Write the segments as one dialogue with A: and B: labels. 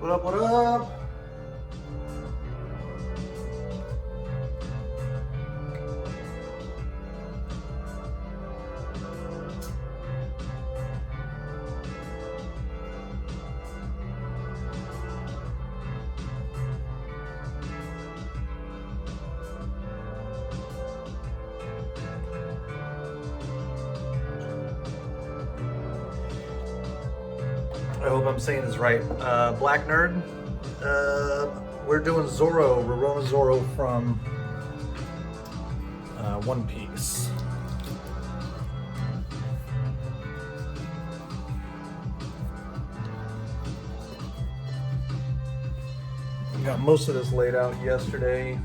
A: What up, what up? I hope I'm saying this right. Black Nerd. We're doing Zoro, Roronoa Zoro from One Piece. We got most of this laid out yesterday.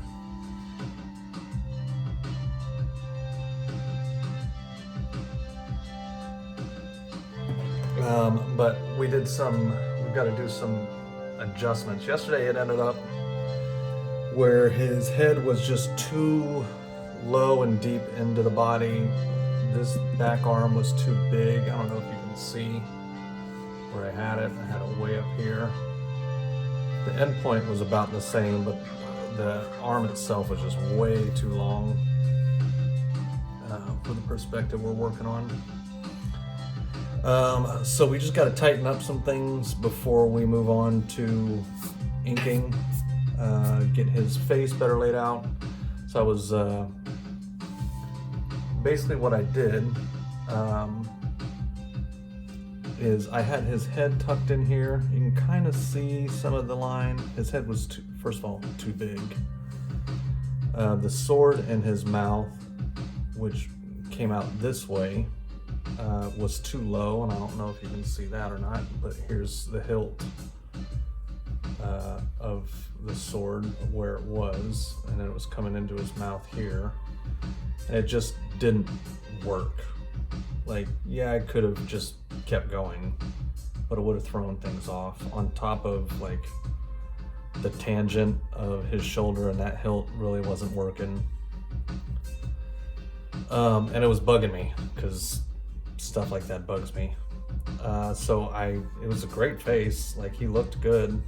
A: But we've got to do some adjustments. Yesterday it ended up where his head was just too low and deep into the body. This back arm was too big. I don't know if you can see where I had it. I had it way up here. The end point was about the same, but the arm itself was just way too long for the perspective we're working on. So we just got to tighten up some things before we move on to inking, get his face better laid out. So I was, basically what I did, is I had his head tucked in here. You can kind of see some of the line. His head was, first of all, too big. The sword in his mouth, which came out this way, was too low, and I don't know if you can see that or not, but here's the hilt of the sword where it was, and then it was coming into his mouth here, and it just didn't work. Like, yeah, I could have just kept going, but it would have thrown things off, on top of like the tangent of his shoulder, and that hilt really wasn't working. And it was bugging me because stuff like that bugs me. So it was a great face, like he looked good,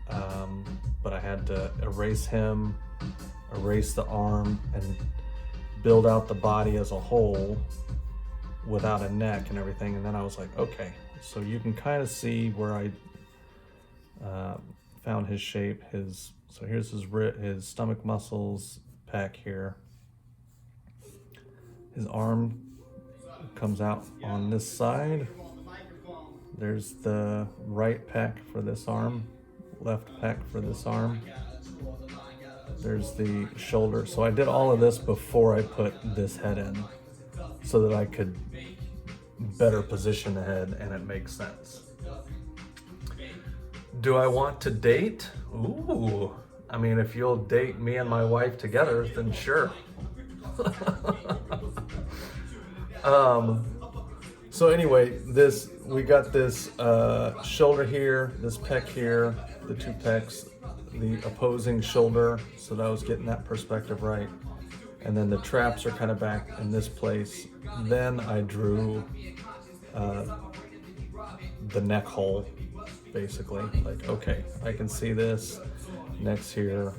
A: but I had to erase him, erase the arm, and build out the body as a whole without a neck and everything. And then I was like, okay, so you can kind of see where I found his shape. So here's his stomach muscles, pec here. His arm comes out on this side. There's the right pec for this arm, left pec for this arm. There's the shoulder. So I did all of this before I put this head in, so that I could better position the head and it makes sense. Do I want to date? Ooh, I mean, if you'll date me and my wife together, then sure. So anyway, we got this shoulder here, this pec here, the two pecs, the opposing shoulder, so that I was getting that perspective right. And then the traps are kind of back in this place. Then I drew the neck hole, basically. Like, okay, I can see this. Neck's here.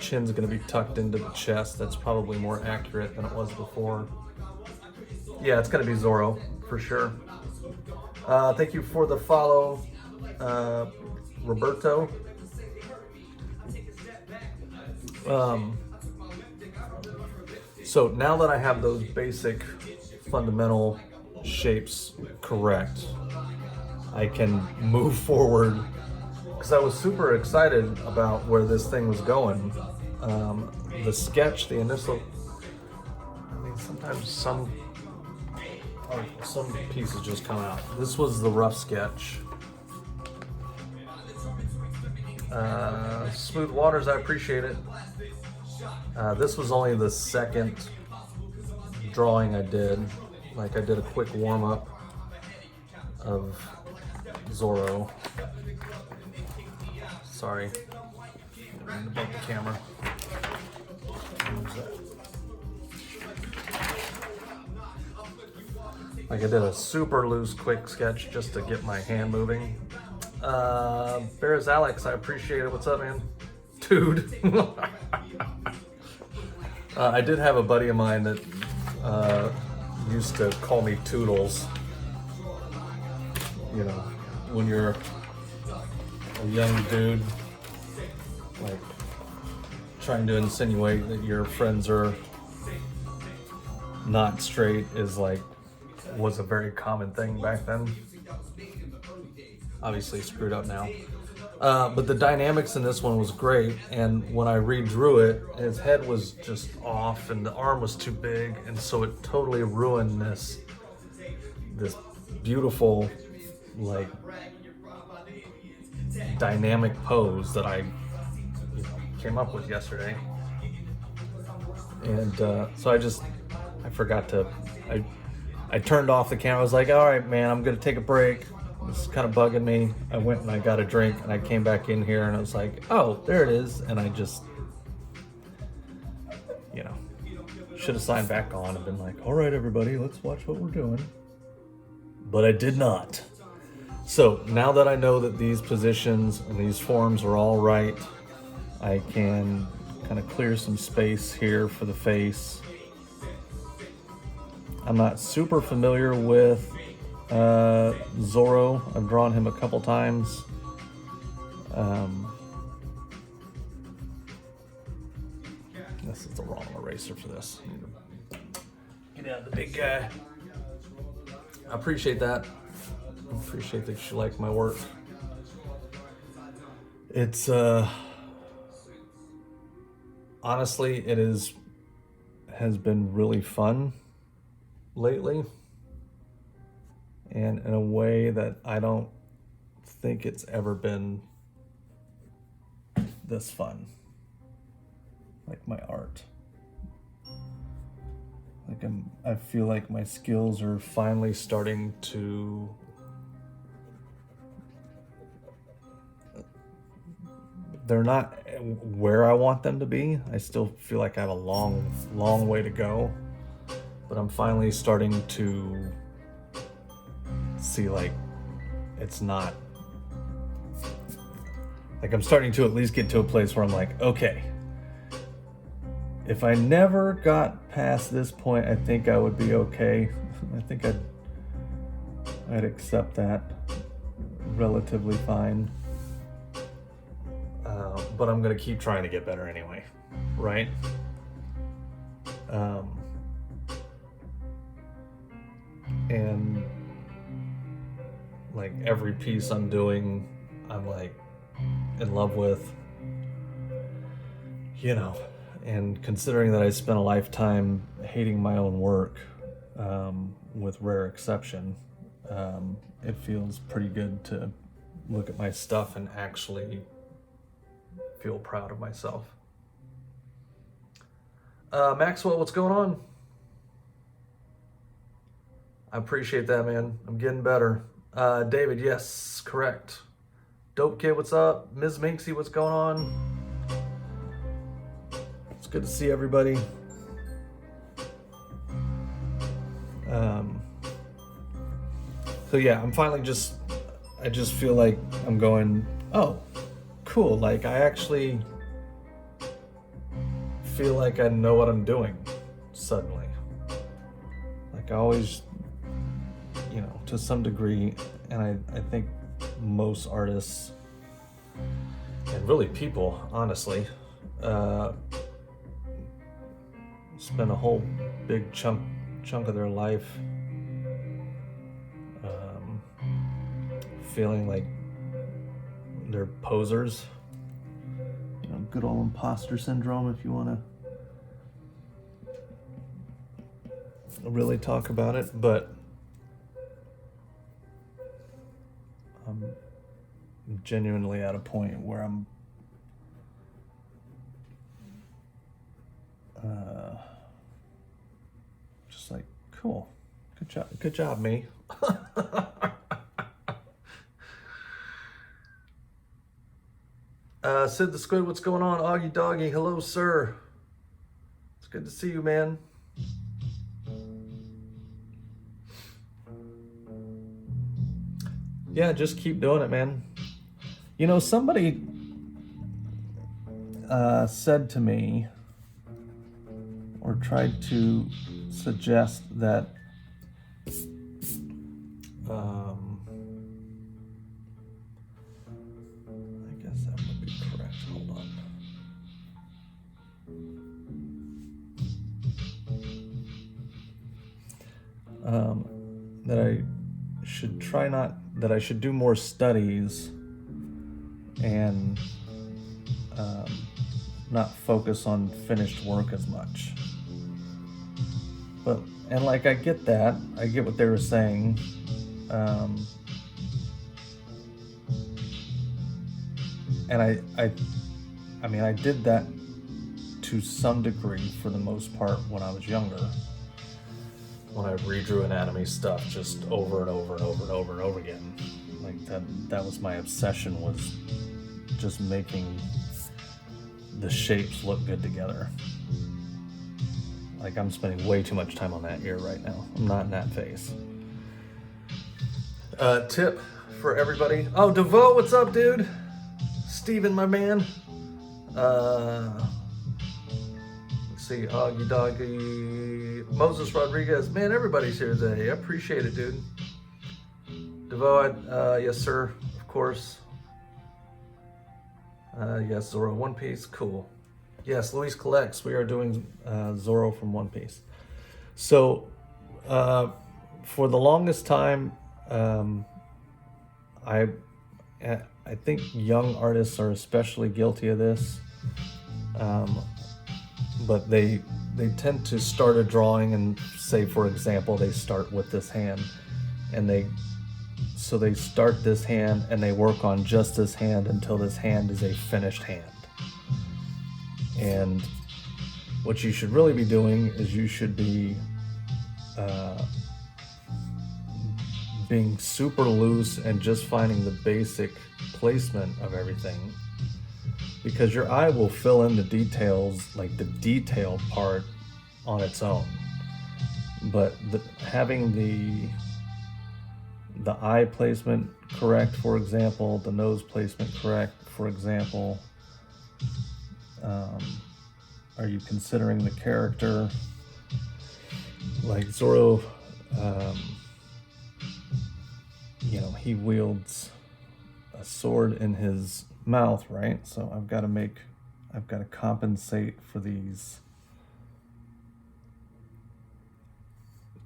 A: Chin's gonna be tucked into the chest. That's probably more accurate than it was before. Yeah, it's gonna be Zoro, for sure. Thank you for the follow, Roberto. So now that I have those basic fundamental shapes correct, I can move forward, because I was super excited about where this thing was going. The sketch, the initial, I mean, sometimes some pieces just come out. This was the rough sketch. Smooth Waters, I appreciate it. This was only the second drawing I did. Like, I did a quick warm-up of Zoro. Sorry, I didn't bump the camera. Like, I did a super loose quick sketch just to get my hand moving. Bears Alex, I appreciate it. What's up, man? Dude. I did have a buddy of mine that used to call me Toodles. You know, when you're a young dude, like trying to insinuate that your friends are not straight was a very common thing back then. Obviously screwed up now. But the dynamics in this one was great, and when I redrew it, his head was just off and the arm was too big, and so it totally ruined this beautiful, like, dynamic pose that I came up with yesterday. And so I forgot to, I turned off the camera. I was like, all right, man, I'm gonna take a break. This is kind of bugging me. I went and I got a drink and I came back in here and I was like, oh, there it is. And I just, should have signed back on and been like, all right, everybody, let's watch what we're doing. But I did not. So now that I know that these positions and these forms are all right, I can kind of clear some space here for the face. I'm not super familiar with Zoro. I've drawn him a couple times. This is the wrong eraser for this. Get out the big guy. I appreciate that. I appreciate that you like my work. It's honestly, has been really fun lately, and in a way that I don't think it's ever been this fun. Like my art. Like I feel like my skills are finally starting to they're not where I want them to be. I still feel like I have a long, long way to go, but I'm finally starting to see like it's not, like I'm starting to at least get to a place where I'm like, okay, if I never got past this point, I think I would be okay. I think I'd accept that relatively fine. But I'm gonna keep trying to get better anyway, right? And like every piece I'm doing, I'm like in love with, and considering that I spent a lifetime hating my own work, with rare exception, it feels pretty good to look at my stuff and actually feel proud of myself. Maxwell, what's going on? I appreciate that, man. I'm getting better. David, yes, correct. Dope Kid, what's up? Ms. Minksy, what's going on? It's good to see everybody. So yeah, I'm finally I just feel like I'm going, oh, cool. Like I actually feel like I know what I'm doing suddenly. Like I always, to some degree, and I think most artists and really people, honestly, spend a whole big chunk of their life feeling like they're posers. Good old imposter syndrome, if you want to really talk about it. But I'm genuinely at a point where I'm just like, cool, good job, me. Sid the Squid, what's going on? Augie Doggy, hello, sir. It's good to see you, man. Yeah, just keep doing it, man. You know, somebody said to me, or tried to suggest that I guess that would be correct. Hold on. That I should do more studies and not focus on finished work as much. And like, I get that. I get what they were saying. And I mean, I did that to some degree for the most part when I was younger. When I redrew anatomy stuff just over and over and over and over and over again. Like that was my obsession, was just making the shapes look good together. Like, I'm spending way too much time on that ear right now. I'm not in that phase. Tip for everybody. Oh, DeVoe, what's up, dude? Steven, my man. Let's see, Augie Doggy. Moses Rodriguez. Man, everybody's here today. I appreciate it, dude. DeVoe, yes, sir. Of course. Yes, Zoro One Piece. Cool. Yes, Luis collects. We are doing Zoro from One Piece. So, for the longest time, I think young artists are especially guilty of this. But they tend to start a drawing and say, for example, they start with this hand, and they start this hand and they work on just this hand until this hand is a finished hand. And what you should really be doing is you should be being super loose and just finding the basic placement of everything, because your eye will fill in the details, like the detail part, on its own. But having the eye placement correct, for example, the nose placement correct, for example. Are you considering the character? Like Zoro, he wields a sword in his mouth, right? So I've got to compensate for these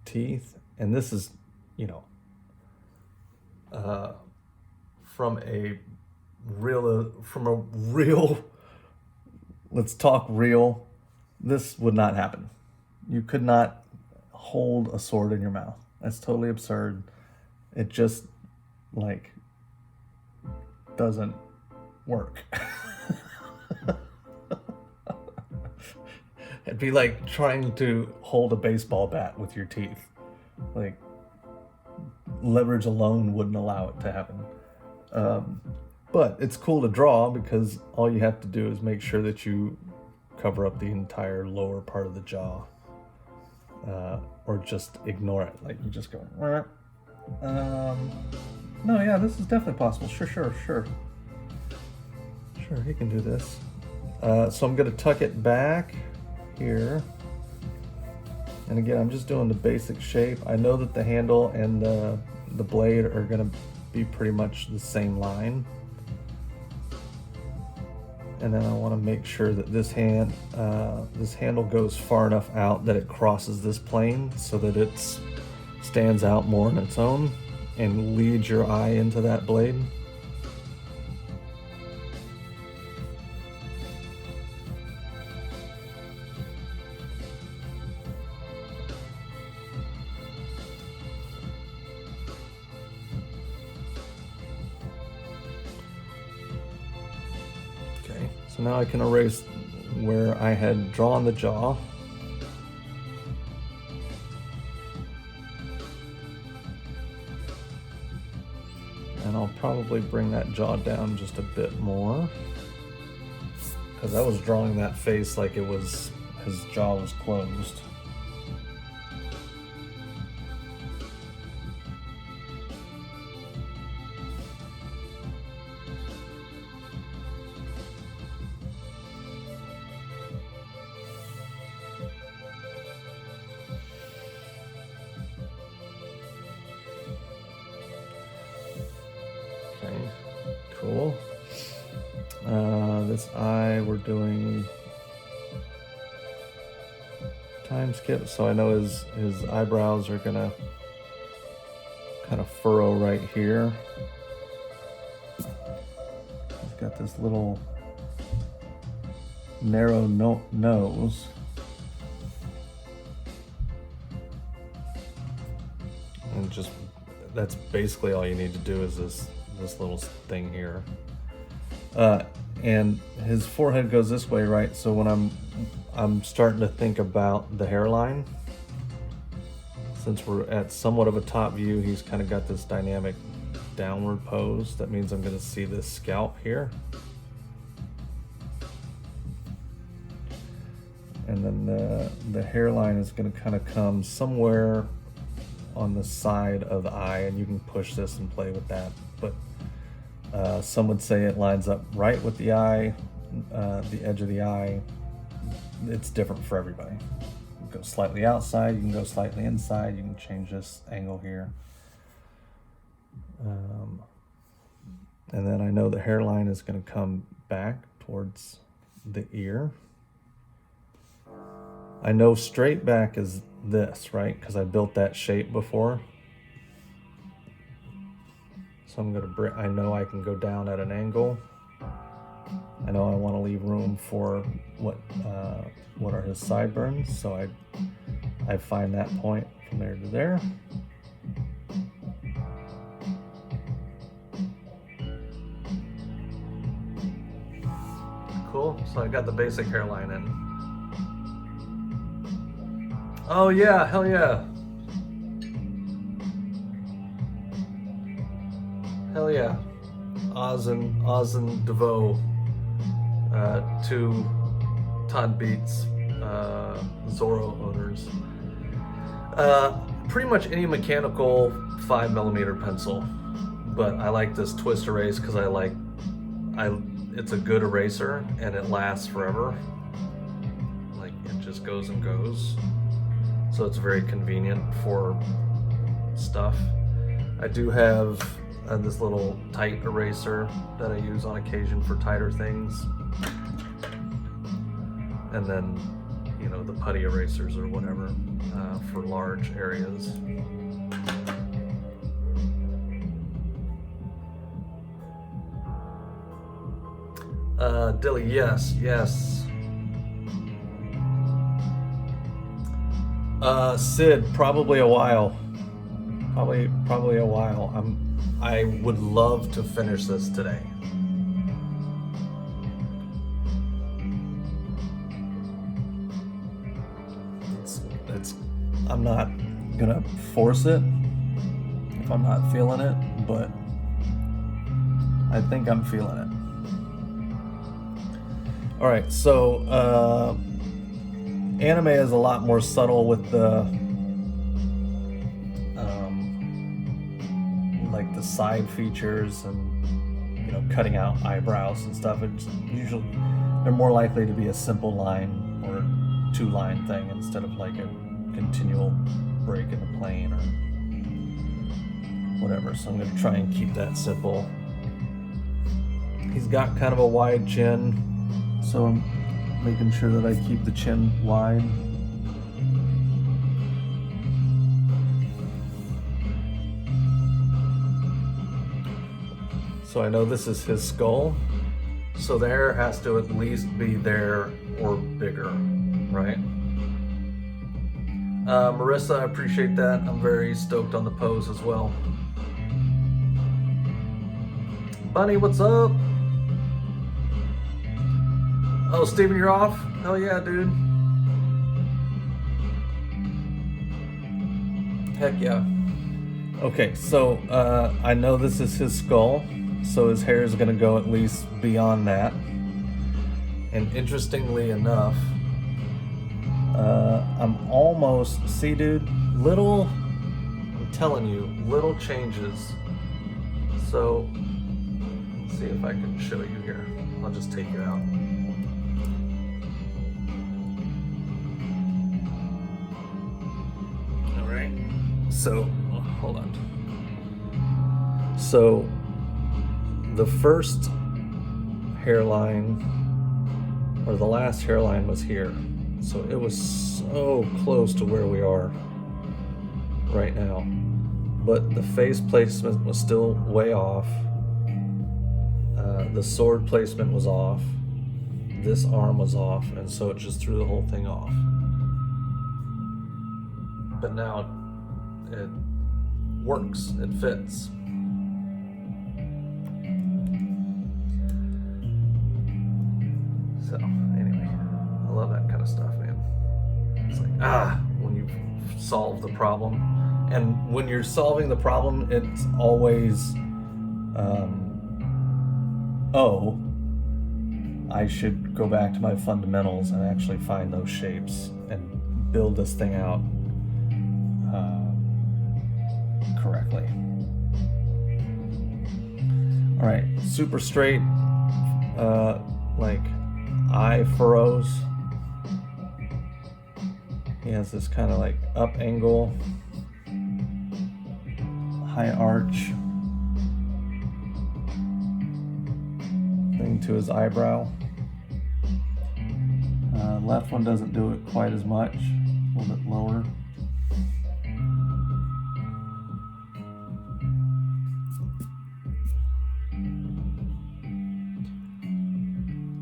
A: teeth. And this is, from a real, let's talk real, this would not happen. You could not hold a sword in your mouth. That's totally absurd. It just, doesn't work. It'd be like trying to hold a baseball bat with your teeth. Leverage alone wouldn't allow it to happen. But it's cool to draw, because all you have to do is make sure that you cover up the entire lower part of the jaw, or just ignore it. Like, you just go, no, yeah, this is definitely possible. Sure, he can do this. So I'm going to tuck it back here. And again, I'm just doing the basic shape. I know that the handle and the blade are going to be pretty much the same line. And then I want to make sure that this handle goes far enough out that it crosses this plane, so that it stands out more on its own and leads your eye into that blade. So now I can erase where I had drawn the jaw. And I'll probably bring that jaw down just a bit more, because I was drawing that face like his jaw was closed. Cool. This eye, we're doing time skip, so I know his eyebrows are gonna kind of furrow right here. He's got this little narrow nose. And just, that's basically all you need to do is this little thing here. And his forehead goes this way, right? So when I'm starting to think about the hairline, since we're at somewhat of a top view, he's kind of got this dynamic downward pose. That means I'm going to see this scalp here. And then the hairline is going to kind of come somewhere on the side of the eye, and you can push this and play with that. But some would say it lines up right with the eye, the edge of the eye. It's different for everybody. You can go slightly outside, you can go slightly inside, you can change this angle here. And then I know the hairline is going to come back towards the ear. I know straight back is this, right? Because I built that shape before. So I'm gonna I know I can go down at an angle. I know I want to leave room for what are his sideburns. So I find that point from there to there. Cool. So I got the basic hairline in. Oh yeah, hell yeah. Hell yeah. Oz and DeVoe, two Todd Beats Zoro owners. Pretty much any mechanical 5mm pencil, but I like this twist erase because it's a good eraser and it lasts forever. Like, it just goes and goes. So it's very convenient for stuff. I do have this little tight eraser that I use on occasion for tighter things. And then, you know, the putty erasers or whatever for large areas. Dilly, yes. Sid, probably a while. Probably a while. I would love to finish this today. I'm not gonna force it if I'm not feeling it, but I think I'm feeling it. All right, so anime is a lot more subtle with the like the side features and, you know, cutting out eyebrows and stuff. It's usually, they're more likely to be a simple line or 2-line thing instead of like a continual break in the plane or whatever. So I'm going to try and keep that simple. He's got kind of a wide chin, so I'm making sure that I keep the chin wide. So I know this is his skull, so the hair has to at least be there or bigger, right? Marissa, I appreciate that. I'm very stoked on the pose as well. Bunny, what's up? Oh, Steven, you're off? Hell yeah, dude. Heck yeah. Okay, so I know this is his skull, so his hair is gonna go at least beyond that. And interestingly enough, I'm almost, see dude, I'm telling you, little changes. So, let's see if I can show you here. I'll just take you out. All right, so, hold on. So, the first hairline, or the last hairline, was here. So it was so close to where we are right now. But the face placement was still way off. The sword placement was off. This arm was off, and so it just threw the whole thing off. But now it works, it fits. So anyway, I love that kind of stuff, man. It's like, when you solve the problem. And when you're solving the problem, it's always, I should go back to my fundamentals and actually find those shapes and build this thing out correctly. All right, super straight, like eye furrows. He has this kind of like up angle, high arch thing to his eyebrow. Left one doesn't do it quite as much, a little bit lower.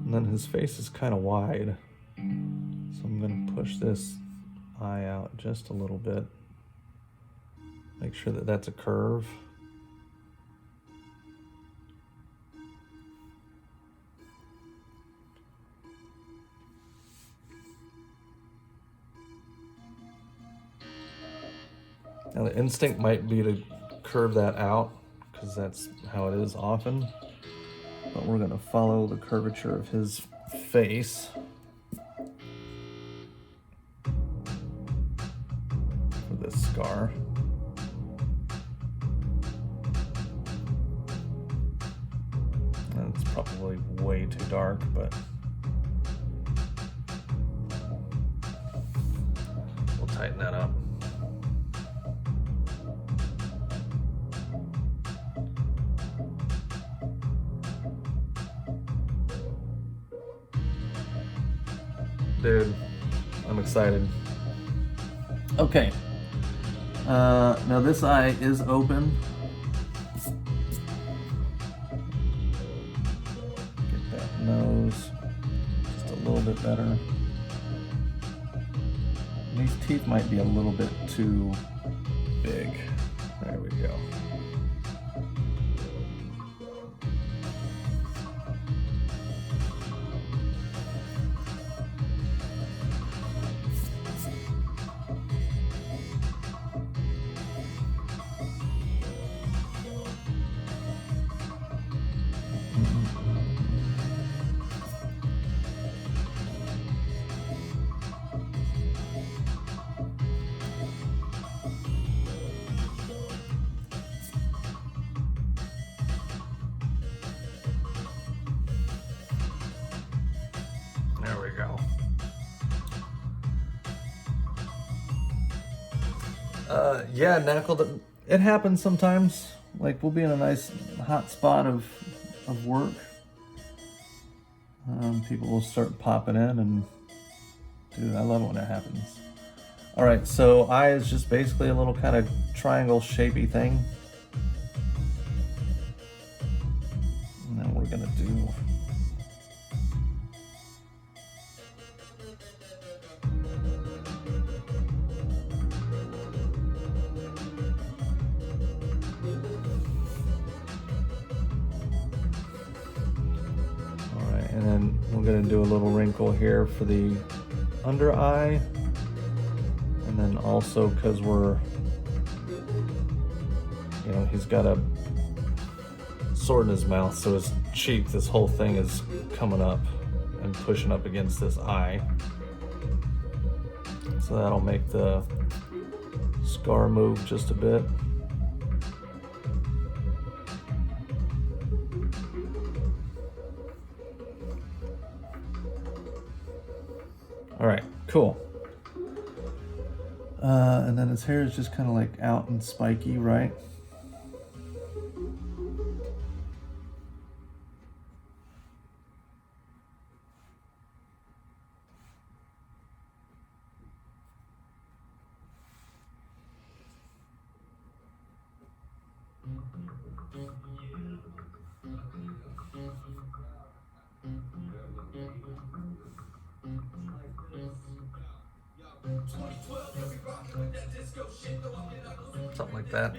A: And then his face is kind of wide, so I'm going to push this eye out just a little bit. Make sure that that's a curve. Now the instinct might be to curve that out because that's how it is often, but we're going to follow the curvature of his face for this scar. And it's probably way too dark, but we'll tighten that up. Dude, I'm excited. Okay. Now this eye is open. Get that nose just a little bit better. These teeth might be a little bit too big. There we go. There we go. Yeah, Knuckle, it happens sometimes. Like, we'll be in a nice hot spot of work. People will start popping in, and dude, I love it when it happens. All right, so eye is just basically a little kind of triangle shapey thing. And then we're gonna do and then we're going to do a little wrinkle here for the under eye, and then also because we're, you know, he's got a sword in his mouth, so his cheek, this whole thing is coming up and pushing up against this eye, so that'll make the scar move just a bit. All right, cool. And then his hair is just kind of like out and spiky, right? Something like that.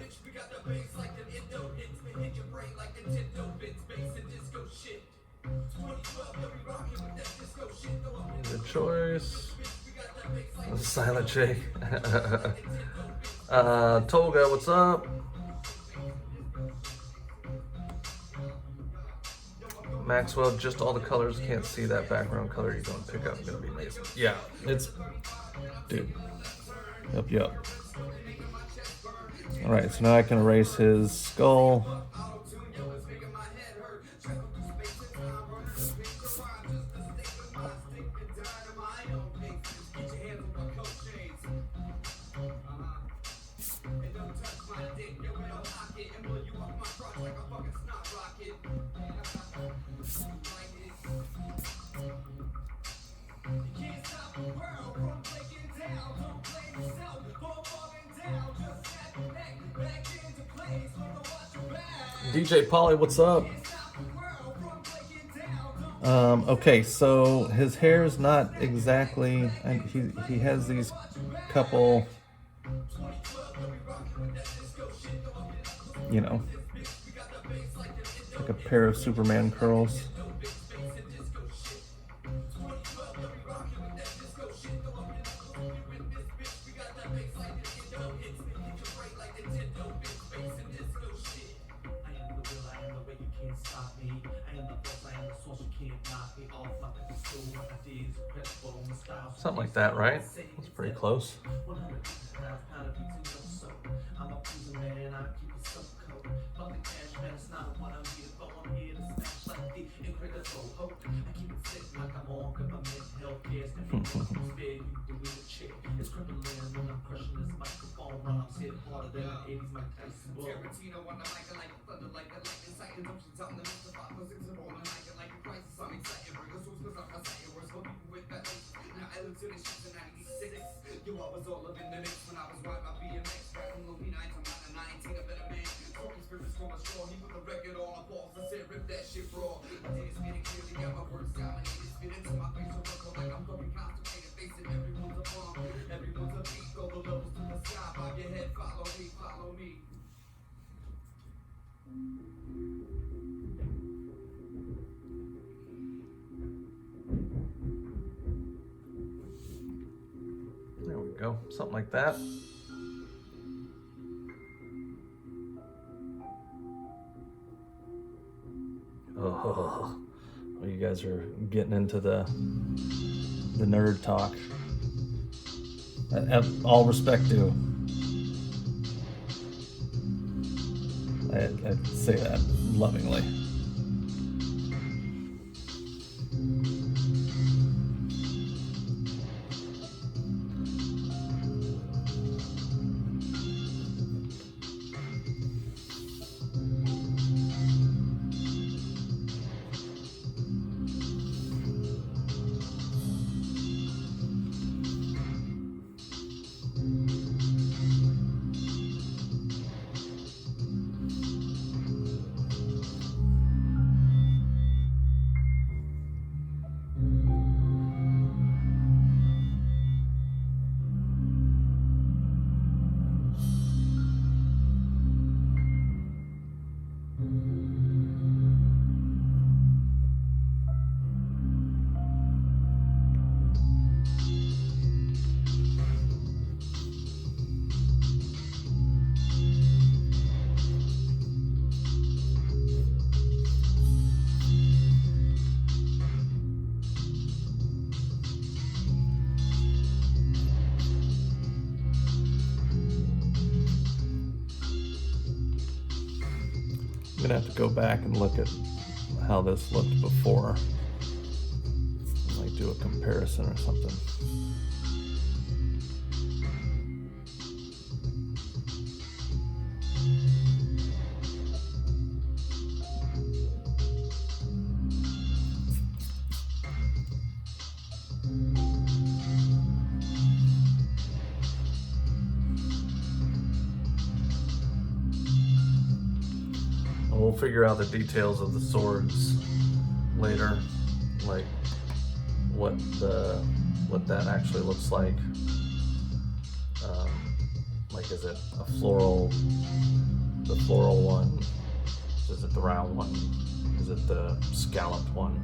A: Good choice. Silent J. Tolga, what's up? Maxwell, just all the colors. Can't see that background color you're going to pick up. Gonna be amazing. Yeah, it's, dude. Yup. All right, so now I can erase his skull. DJ Polly, what's up? Okay, so his hair is not exactly, and he has these couple, you know, like a pair of Superman curls. Something like that, right? That's pretty close. There we go, something like that. Oh, you guys are getting into the nerd talk. All respect due. I say that lovingly. I'm gonna have to go back and look at how this looked before. I might do a comparison or something. we'll figure out the details of the swords later, like what that actually looks like. Like, is it a floral, the floral one? Is it the round one? Is it the scalloped one?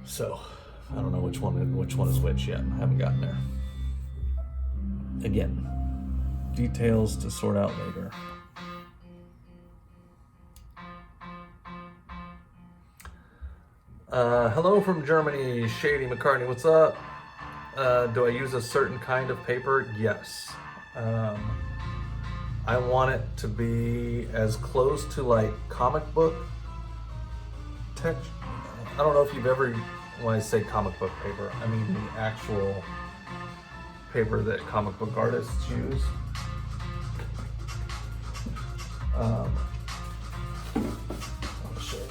A: So I don't know which one is which yet. I haven't gotten there. Again, details to sort out later. Hello from Germany, Shady McCartney. What's up? Do I use a certain kind of paper? Yes. I want it to be as close to like comic book text. I don't know if you've ever, when I say comic book paper, I mean the actual paper that comic book artists use. I'll show you.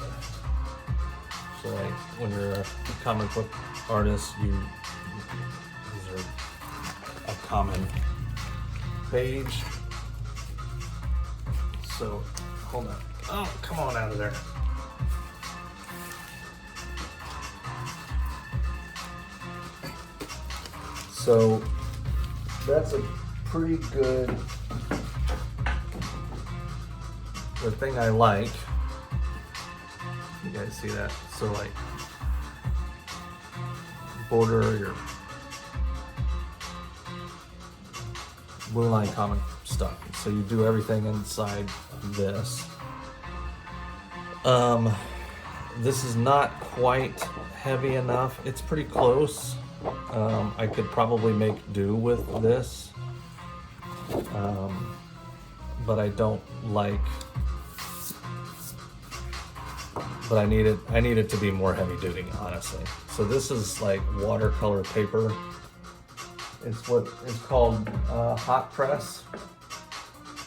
A: So like when you're a comic book artist, these are a common page. So hold on. Oh, come on out of there. So that's a pretty good, the thing I like, you guys see that? So like border your blue line comic stuff. So you do everything inside this. This is not quite heavy enough. It's pretty close. I could probably make do with this, but I don't like. But I need it to be more heavy duty, honestly. So this is like watercolor paper. It's what is called hot press.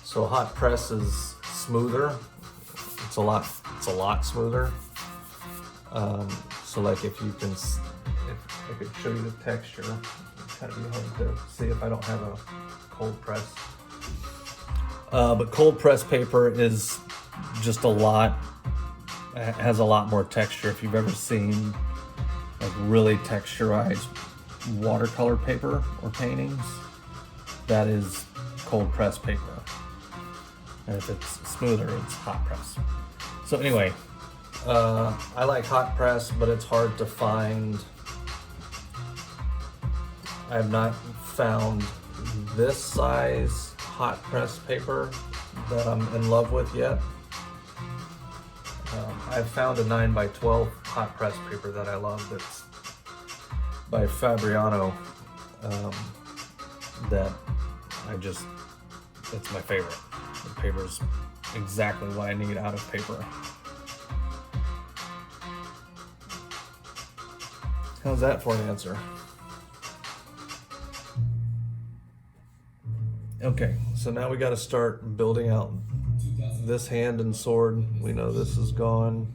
A: So hot press is smoother. It's a lot smoother. So like if you can, if I could show you the texture, it's kind of be hard to see if I don't have a cold press. But cold press paper is just it has a lot more texture. If you've ever seen like really texturized watercolor paper or paintings, that is cold press paper. And if it's smoother, it's hot press. So anyway, I like hot press, but it's hard to find. I have not found this size hot press paper that I'm in love with yet. I've found a 9x12 hot press paper that I love that's by Fabriano, that it's my favorite. The paper's exactly what I need out of paper. How's that for an answer? Okay, so now we got to start building out this hand and sword. We know this is gone.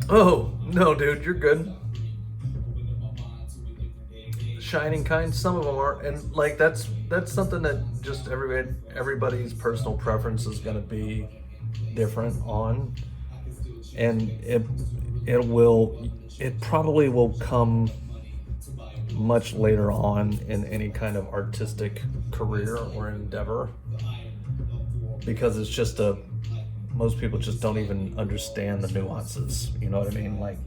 A: Oh, no, dude, you're good. Shining kind, some of them are, and like that's something that just everybody's personal preference is going to be different on, and it probably will come much later on in any kind of artistic career or endeavor, because it's just most people just don't even understand the nuances, you know what I mean? Like,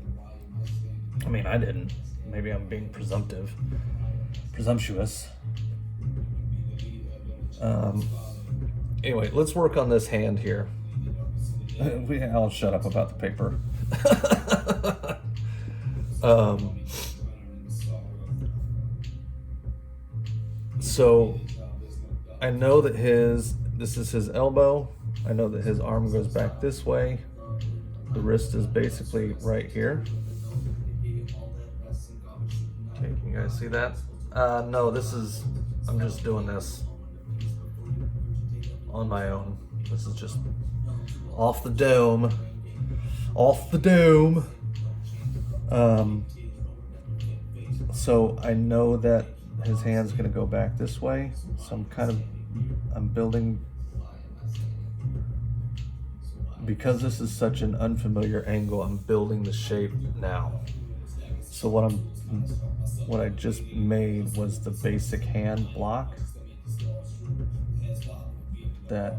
A: I mean, I didn't. Maybe I'm being presumptuous. Anyway, let's work on this hand here. I'll shut up about the paper. So I know that this is his elbow. I know that his arm goes back this way. The wrist is basically right here. Okay, can you guys see that? No, I'm just doing this on my own. This is just off the dome. off the dome. So I know that his hand's gonna go back this way. So I'm building, because this is such an unfamiliar angle, I'm building the shape now. So what I just made was the basic hand block that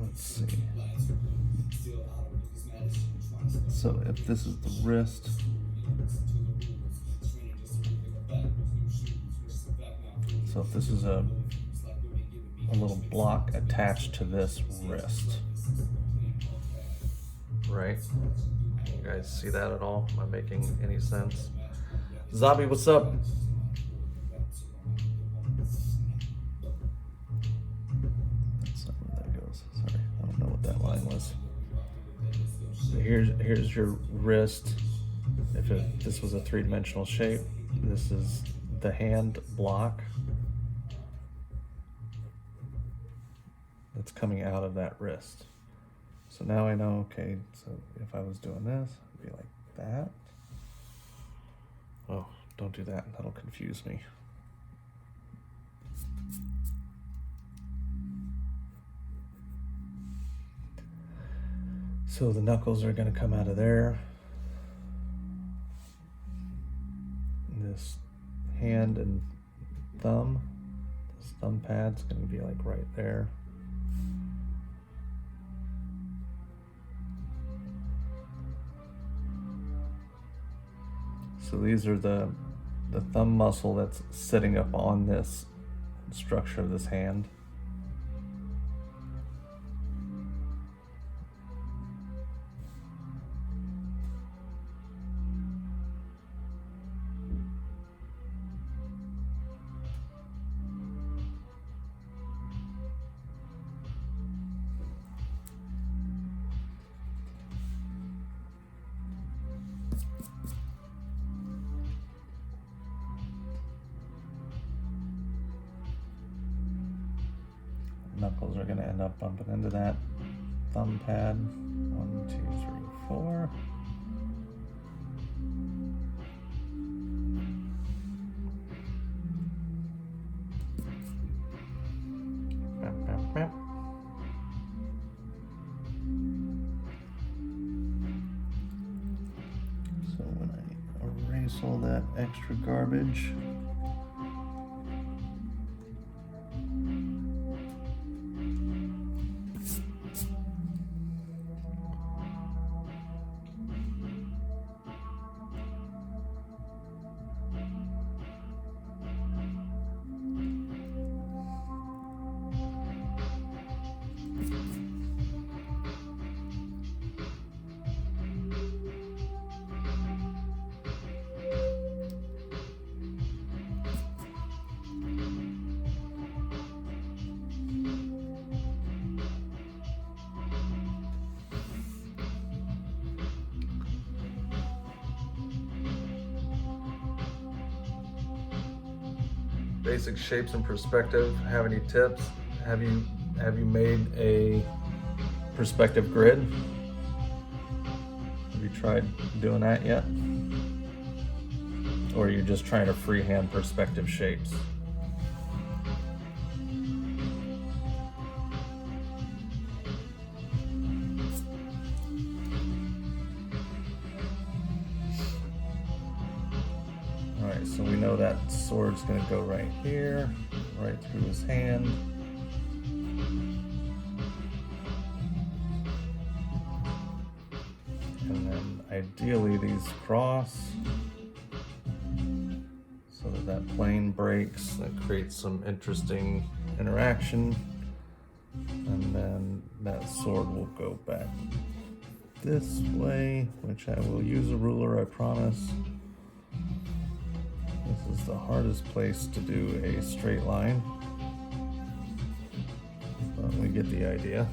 A: let's see. So if this is the wrist, so if this is a little block attached to this wrist, right? You guys see that at all? Am I making any sense? Zombie, what's up? That's not where that goes. Sorry, I don't know what that line was. So here's your wrist. If this was a three-dimensional shape, this is the hand block that's coming out of that wrist. So now I know, okay, so if I was doing this, it'd be like that. Oh, don't do that, that'll confuse me. So the knuckles are gonna come out of there. This hand and thumb, this thumb pad's gonna be like right there. So these are the thumb muscle that's sitting up on this structure of this hand. Knuckles are going to end up bumping into that thumb pad. 1, 2, 3, 4. So when I erase all that extra garbage, basic shapes and perspective. Have any tips? Have you made a perspective grid? Have you tried doing that yet? Or are you just trying to freehand perspective shapes? Alright, so we know that sword's going to go right here, right through his hand. And then ideally these cross so that plane breaks. That creates some interesting interaction. And then that sword will go back this way, which I will use a ruler, I promise. This is the hardest place to do a straight line, but we get the idea.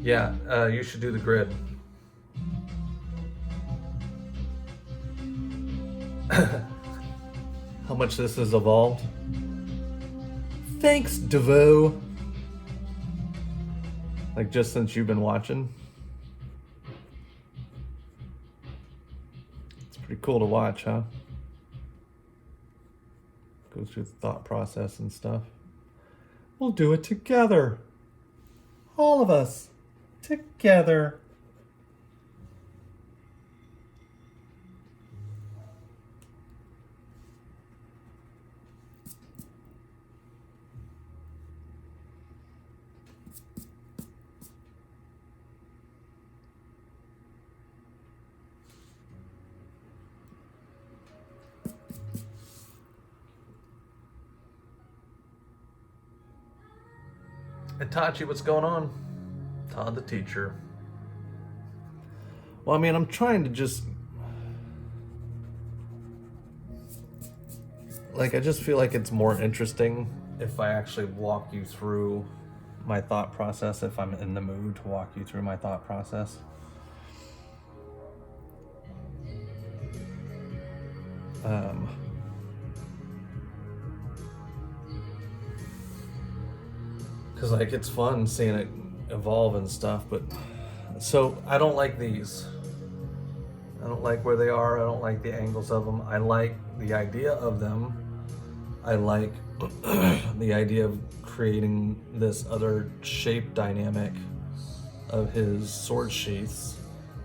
A: Yeah, you should do the grid. how much this has evolved. Thanks, Devo. Like, just since you've been watching. It's pretty cool to watch, huh? Go through the thought process and stuff. We'll do it together. All of us. Together. Itachi, what's going on? Todd the teacher. Well, I mean, I'm trying to just... Like, I just feel like it's more interesting if I actually walk you through my thought process, if I'm in the mood to walk you through my thought process. Because, like, it's fun seeing it evolve and stuff, but... So, I don't like these. I don't like where they are. I don't like the angles of them. I like the idea of them. I like the idea of creating this other shape dynamic of his sword sheaths.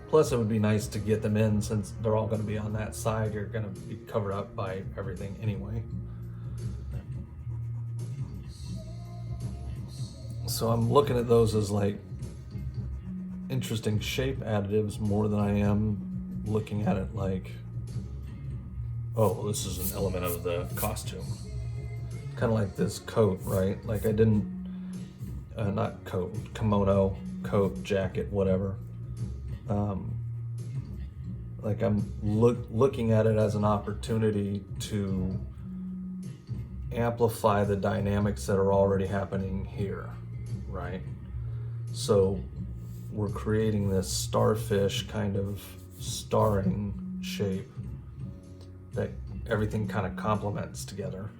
A: Plus, it would be nice to get them in, since they're all going to be on that side. You're going to be covered up by everything anyway. So I'm looking at those as like interesting shape additives more than I am looking at it like, oh, this is an element of the costume. Kind of like this coat, right? Like I didn't, not coat, kimono, coat, jacket, whatever. Like I'm looking at it as an opportunity to amplify the dynamics that are already happening here, right? So we're creating this starfish kind of starring shape that everything kind of complements together.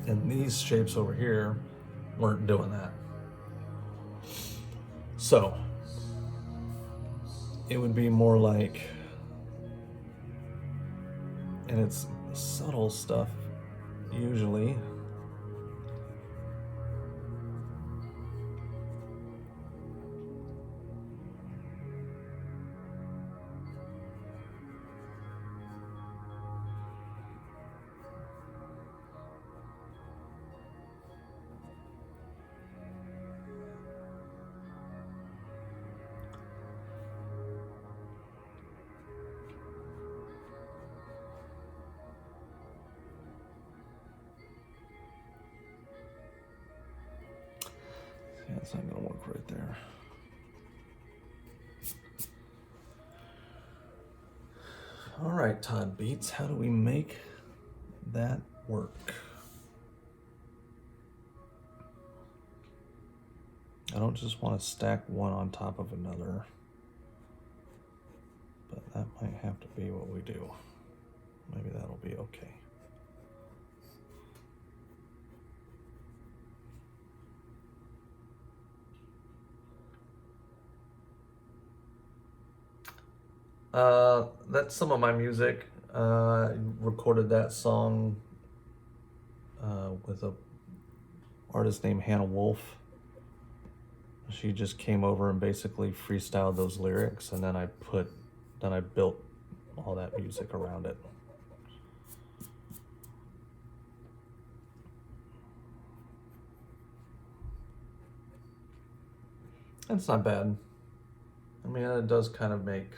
A: And these shapes over here weren't doing that. So it would be more like, and it's subtle stuff usually. Yeah, it's not gonna work right there. All right, Todd Beats, how do we make that work? I don't just want to stack one on top of another, but that might have to be what we do. Maybe that'll be okay. That's some of my music. I recorded that song with a artist named Hannah Wolf. She just came over and basically freestyled those lyrics, and then I built all that music around it. It's not bad. I mean, it does kind of make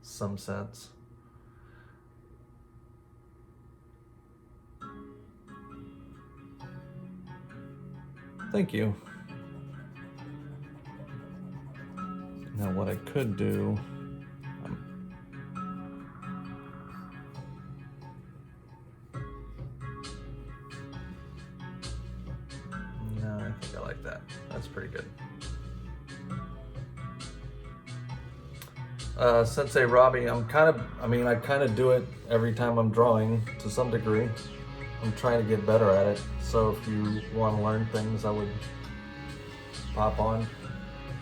A: some sense. Thank you. Now what I could do, no, I think I like that. That's pretty good. Sensei Robbie, I kind of do it every time I'm drawing to some degree. I'm trying to get better at it. So if you want to learn things, I would pop on.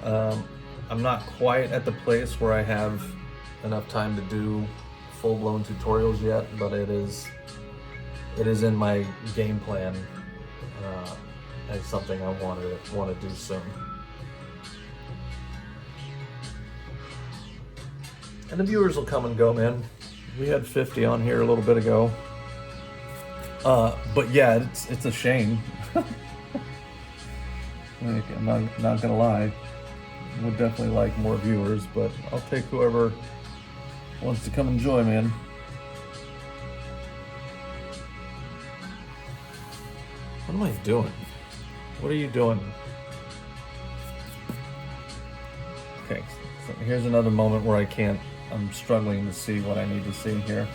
A: I'm not quite at the place where I have enough time to do full-blown tutorials yet, but it is in my game plan as something I want to do soon. And the viewers will come and go, man. We had 50 on here a little bit ago. But yeah, it's a shame. I'm not gonna lie. Would definitely like more viewers, but I'll take whoever wants to come enjoy, man. What am I doing? What are you doing? Okay, so here's another moment where I'm struggling to see what I need to see here.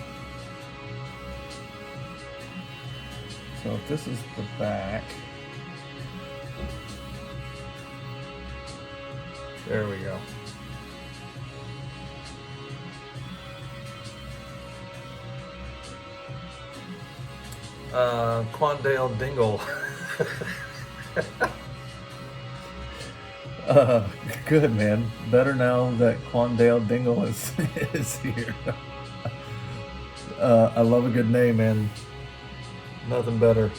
A: So if this is the back, there we go. Quandale Dingle. Good, man. Better now that Quandale Dingle is here. I love a good name, man. Nothing better.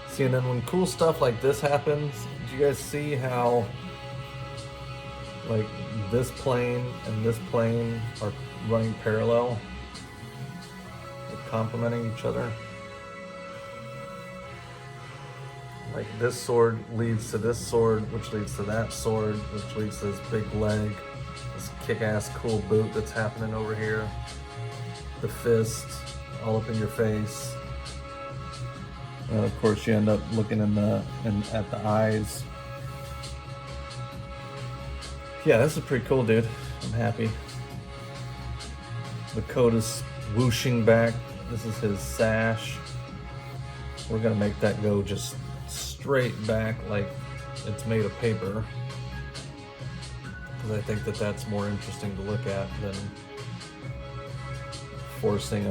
A: See, and then when cool stuff like this happens, do you guys see how like this plane and this plane are running parallel? They're complementing each other. Like this sword leads to this sword, which leads to that sword, which leads to this big leg, this kick-ass cool boot that's happening over here. The fist all up in your face. Of course, you end up looking at the eyes. Yeah, this is pretty cool, dude. I'm happy. The coat is whooshing back. This is his sash. We're gonna make that go just straight back like it's made of paper, because I think that that's more interesting to look at than forcing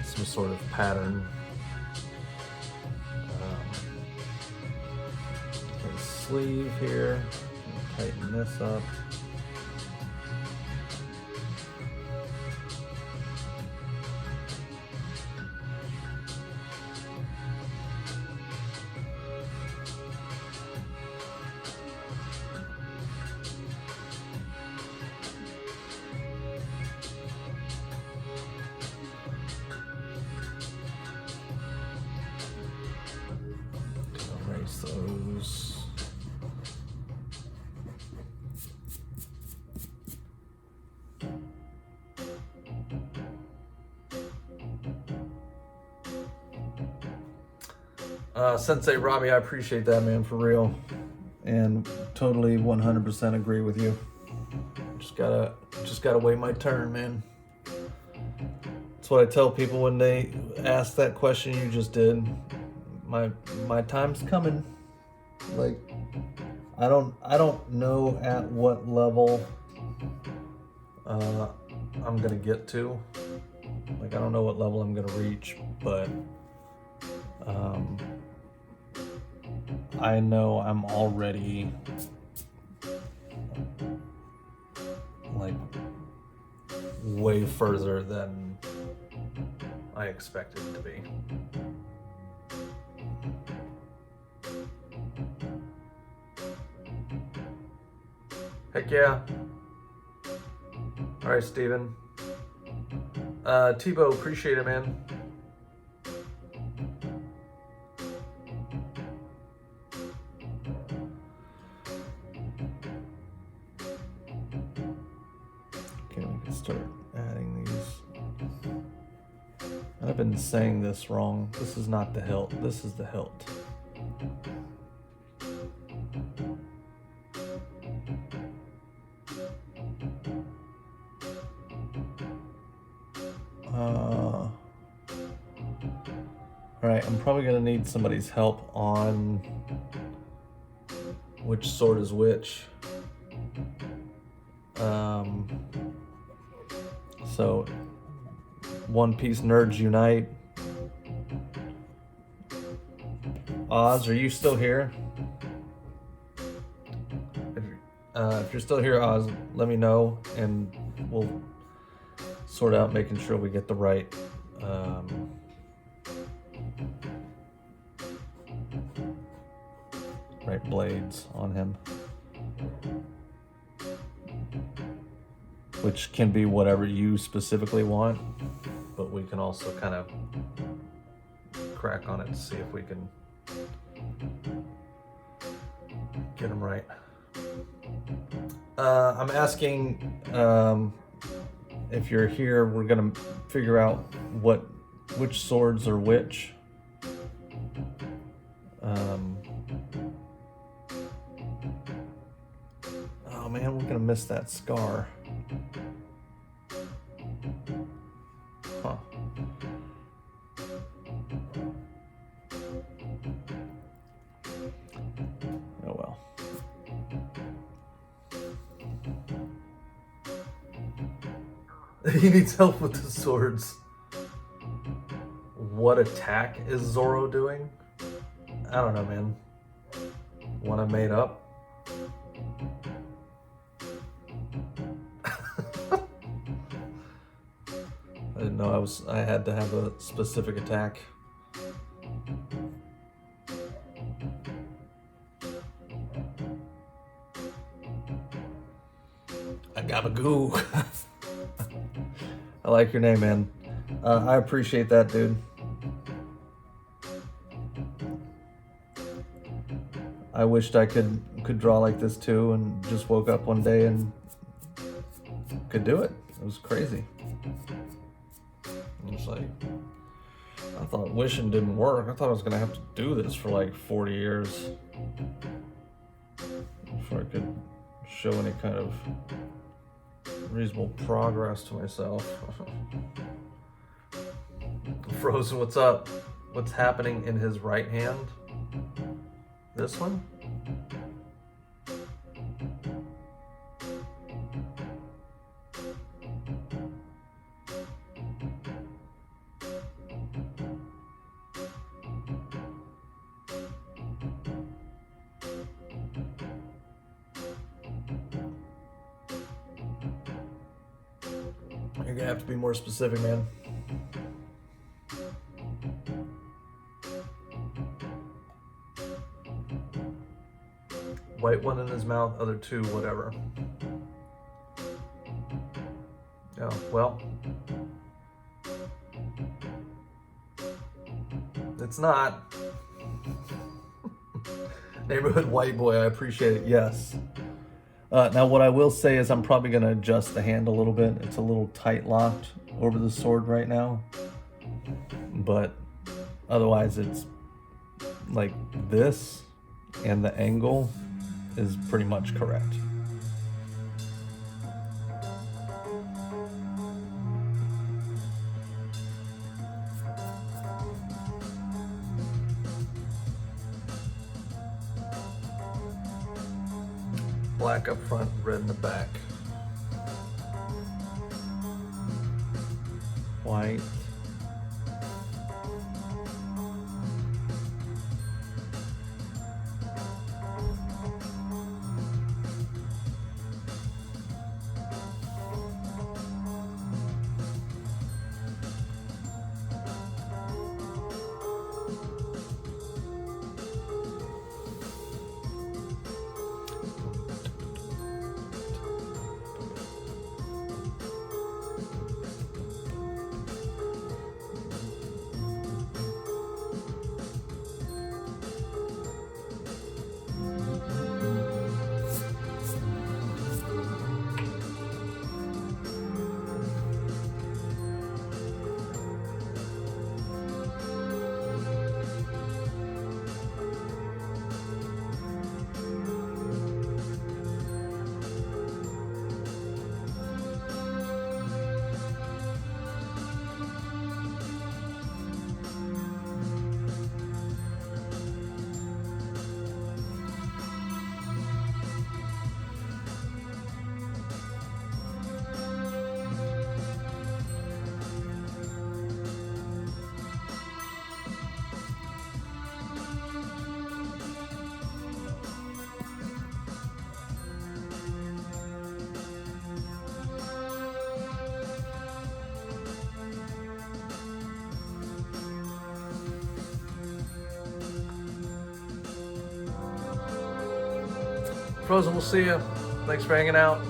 A: some sort of pattern. His sleeve here, tighten this up. Those. Sensei Robbie, I appreciate that, man, for real, and totally 100% agree with you. Just gotta wait my turn, man. That's what I tell people when they ask that question you just did. My time's coming. Like, I don't know at what level I'm gonna get to. Like, I don't know what level I'm gonna reach, but I know I'm already like way further than I expected to be. Heck yeah. All right, Steven. Tebow, appreciate it, man. Okay, we can start adding these. I've been saying this wrong. This is not the hilt. This is the hilt. Alright, I'm probably gonna need somebody's help which sword is which. So One Piece nerds unite. Oz, are you still here? If you're still here, Oz, let me know, and we'll sort out making sure we get the right right blades on him, which can be whatever you specifically want, but we can also kind of crack on it to see if we can get them right. I'm asking if you're here, we're gonna figure out which swords are which. Oh man, we're gonna miss that scar. Huh. Oh well. He needs help with the swords. What attack is Zoro doing? I don't know, man. One I made up. I didn't know I had to have a specific attack. I got a goo. I like your name, man. I appreciate that, dude. I wished I could draw like this too, and just woke up one day and could do it. It was crazy. It was like, I thought wishing didn't work. I thought I was gonna have to do this for like 40 years before I could show any kind of reasonable progress to myself. Frozen, what's up? What's happening in his right hand? This one? You're gonna have to be more specific, man. White one in his mouth, other two, whatever. Oh, well. It's not. Neighborhood white boy, I appreciate it, yes. Now what I will say is I'm probably gonna adjust the hand a little bit. It's a little tight locked over the sword right now. But otherwise it's like this, and the angle is pretty much correct. Black up front, red in the back. White. Frozen, we'll see you. Thanks for hanging out.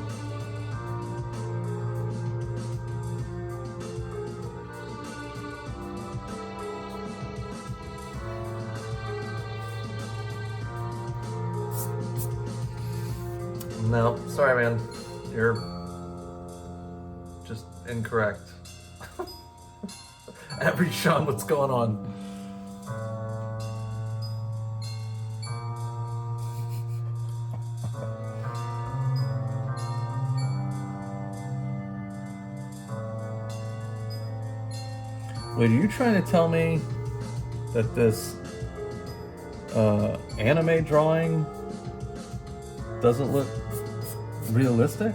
A: No, sorry, man. You're just incorrect. Average Sean, what's going on? Wait, are you trying to tell me that this anime drawing doesn't look realistic?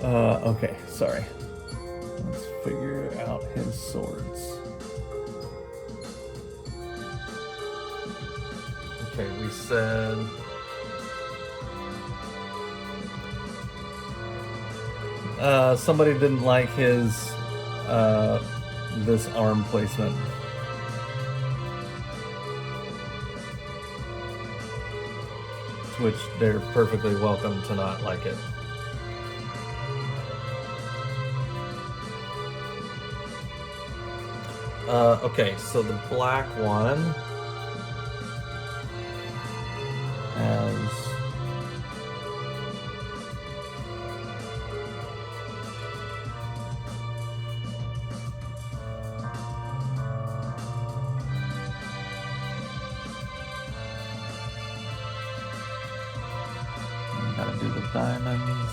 A: Okay, sorry. Let's figure out his swords. Okay, we said... somebody didn't like his, this arm placement. To which they're perfectly welcome to not like it. Okay, so the black one has gotta do the diamonds.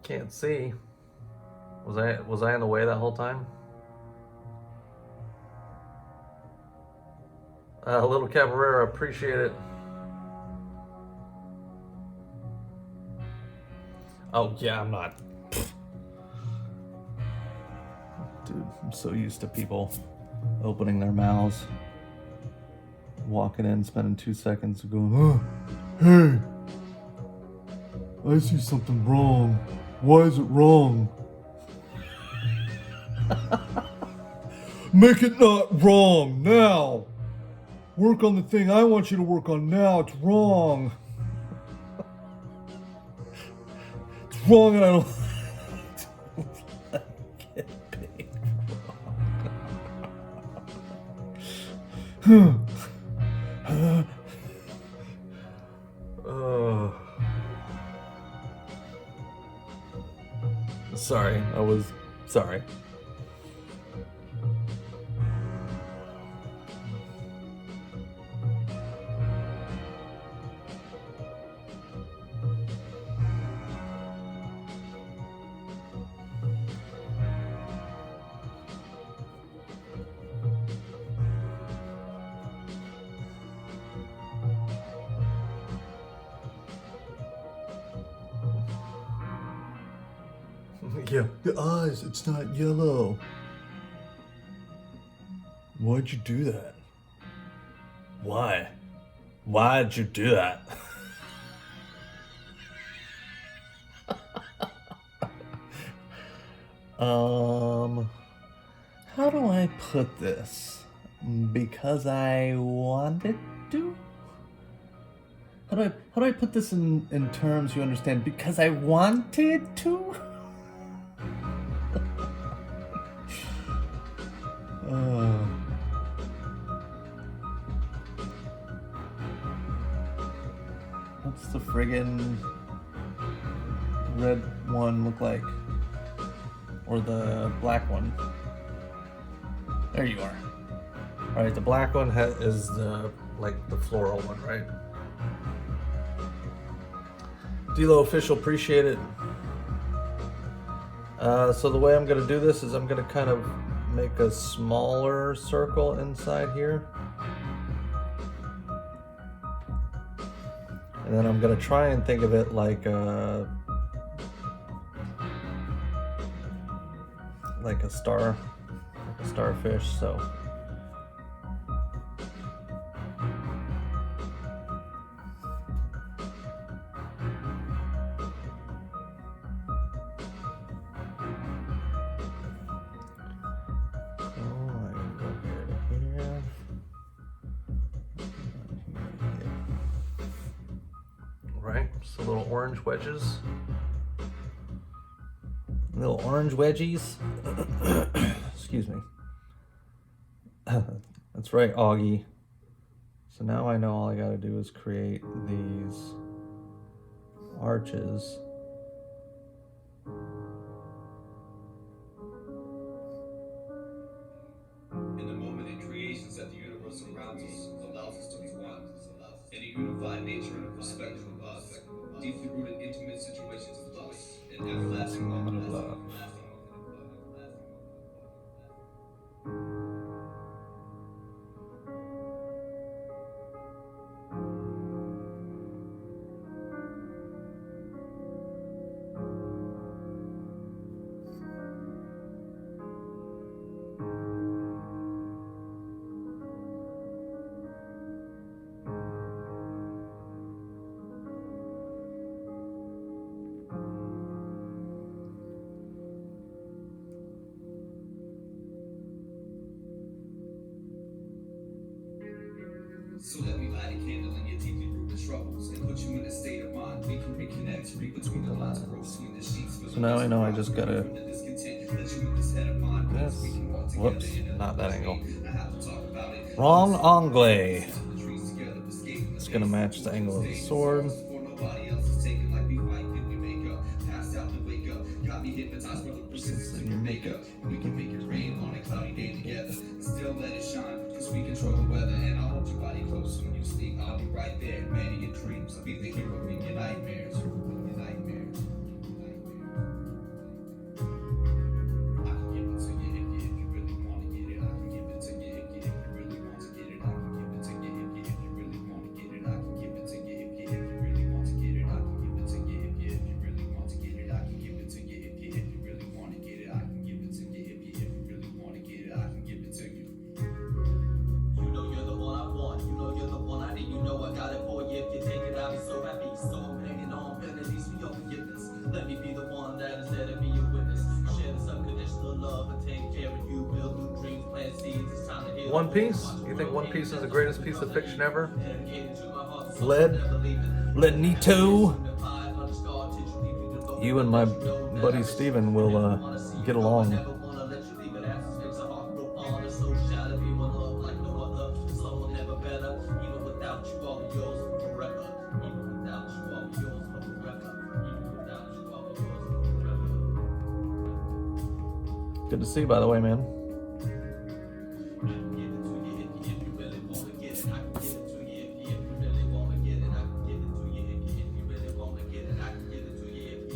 A: Can't see. Was I in the way that whole time? Little Cabrera, appreciate it. Oh yeah, I'm not. Dude, I'm so used to people opening their mouths, walking in, spending 2 seconds, going, "Oh, hey, I see something wrong. Why is it wrong?" Make it not wrong now. Work on the thing I want you to work on now. It's wrong. It's wrong and I don't like it being wrong. Sorry, I was sorry. Yeah, the eyes, it's not yellow. Why'd you do that? Why? Why'd you do that? How do I put this? Because I wanted to? How do I put this in terms you understand? Because I wanted to? the friggin' red one look like? Or the black one? There you are. Alright, the black one is the floral one, right? Dilo official, appreciate it. So the way I'm gonna do this is I'm gonna kind of make a smaller circle inside here. And then I'm gonna try and think of it like a starfish, so. Right, just little orange wedges. Little orange wedgies. Excuse me. That's right, Augie. So now I know all I gotta do is create these arches.
B: In the moment in creations that the universe around us allows us to be one. In a unified nature and a perspective of us. Deeply rooted intimate situations of love. An everlasting moment of love. So let me light a candle in your deeply rooted troubles and put you in a state of mind. We can reconnect, read between the lines, grow between the sheets.
A: So now I know I just gotta.
B: Yes.
A: Whoops, not that angle. Wrong angle. It's gonna match the angle of the sword. Your makeup. We can make it rain on a cloudy day together. Still let it shine, cause we control the weather. And I'll hold your body close when you sleep. I'll be right there. Man, in your dreams, I'll be the hero in your nightmares. I can give it to you if you really want to get it. I can give it to you if you really want to get it. I can give it to you if you really want to get it. I can give it to you if you really want to get it. I can give it to you if you really want to get it. I can give it to you if you really want to get it. I can give it to you if you really want to get it. I can give it to you. You know you're the one I want. You know you're the one I need. You know I got it for you. If you take it, I'll be so happy. So I'm hanging on penalties for your forgiveness. Let me be the one that is there to be your witness. Share this unconditional love and take care of you. Build new dreams, plant seeds. It's time to heal. One Piece? You think One Piece is the greatest piece of fiction ever? Let Nito. You and my buddy Steven will get along. Good to see you, by the way, man.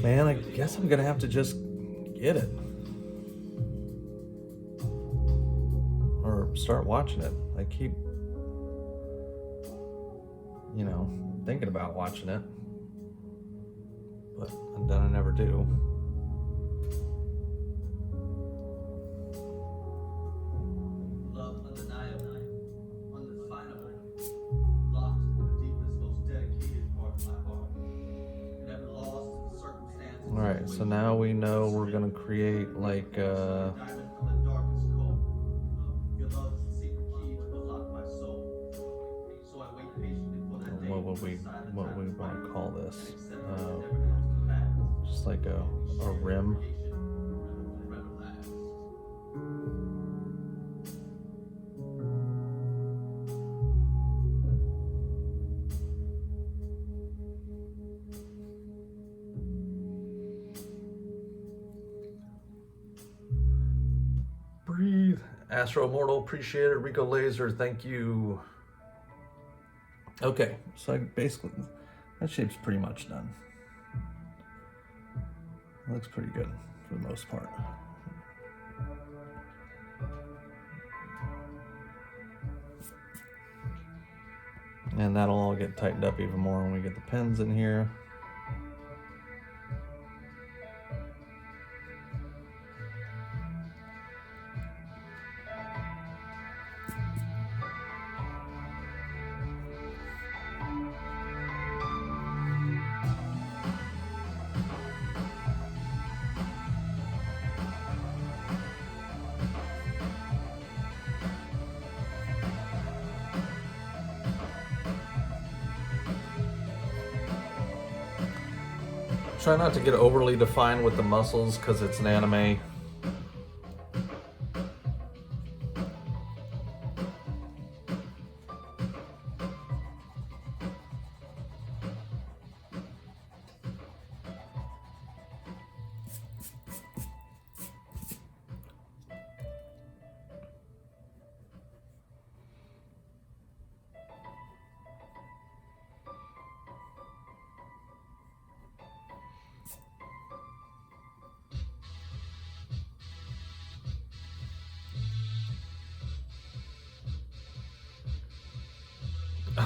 A: Man, I guess I'm gonna have to just get it. Or start watching it. I keep, thinking about watching it. But then I never do. Alright, so now we know we're gonna create like what we want to call this? Just like a rim. Astro Immortal, appreciate it. Rico Laser, thank you. Okay, so basically, that shape's pretty much done. Looks pretty good for the most part. And that'll all get tightened up even more when we get the pins in here. Try not to get overly defined with the muscles because it's an anime.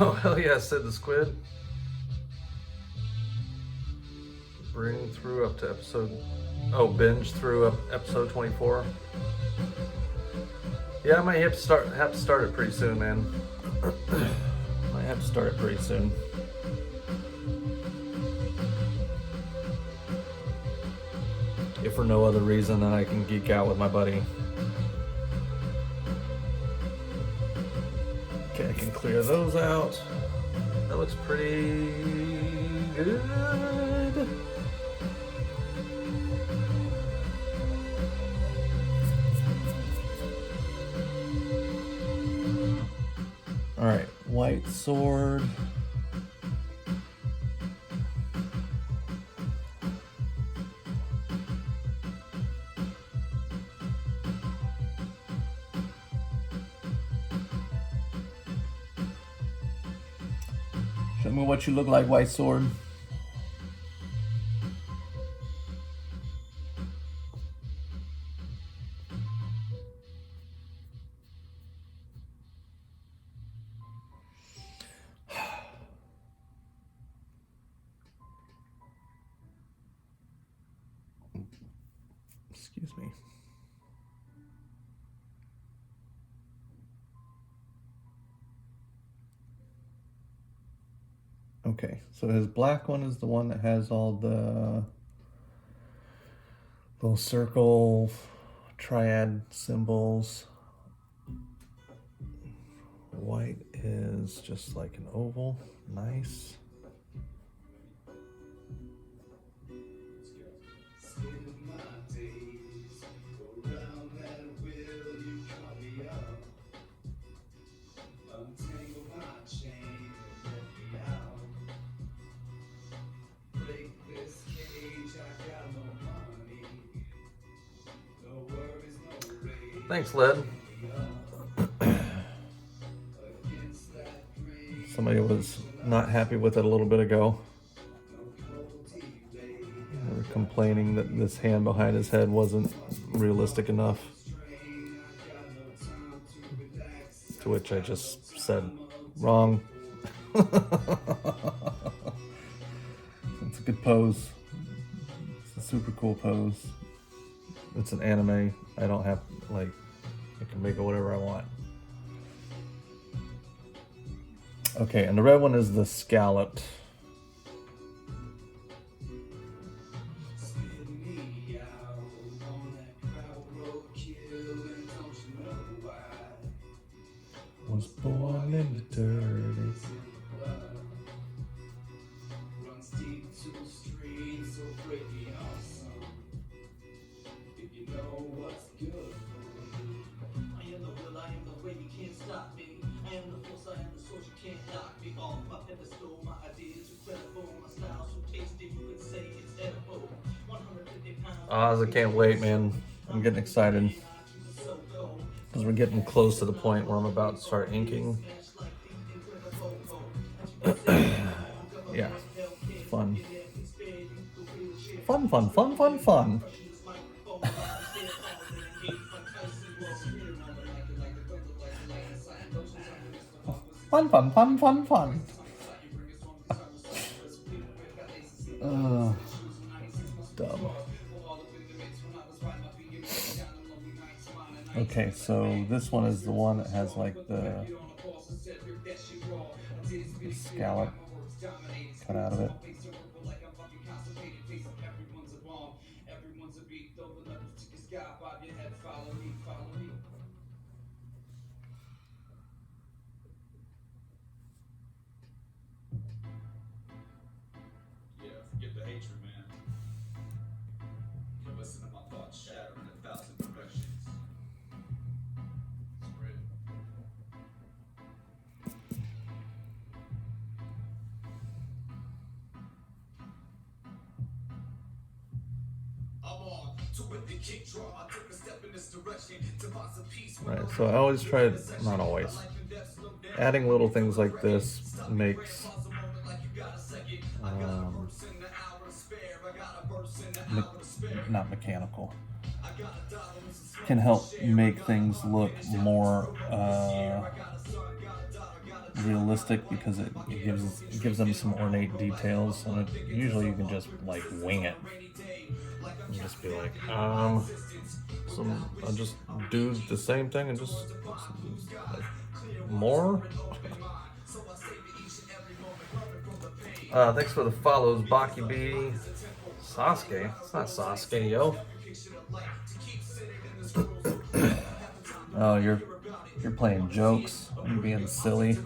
A: Oh, hell yeah, Sid the Squid. Bring through up to binge through episode 24. Yeah, I might have to start it pretty soon, man. Might have to start it pretty soon. If for no other reason than I can geek out with my buddy. Okay, I can clear those out. That looks pretty good. All right, white sword. Show me what you look like, white sword. Excuse me. Okay, so his black one is the one that has all the little circle triad symbols. White is just like an oval. Nice. Thanks, Led. Somebody was not happy with it a little bit ago. They were complaining that this hand behind his head wasn't realistic enough. To which I just said, wrong. It's a good pose. It's a super cool pose. It's an anime. I don't have, I can make it whatever I want. Okay, and the red one is the scalloped. Was born in the dirty. Oz, I can't wait, man. I'm getting excited. because we're getting close to the point where I'm about to start inking. Yeah, fun. Fun, fun, fun, fun, fun. Fun, fun, fun, fun, fun. Dumb. Okay, so this one is the one that has like the scallop cut out of it.
B: Yeah, forget the hatred, man. You listen to my thoughts shatter in 1,000 directions. It's real. I'm on to with the kick drum. I took a step in this direction to find some peace.
A: Right, so I always try, not always, adding little things like this makes not mechanical, can help make things look more realistic, because it gives them some ornate details, and usually you can just like wing it and just be like, I'll just do the same thing and just like more. Thanks for the follows, Baki B. Sasuke? It's not Sasuke, yo. Oh, you're playing jokes. You're being silly.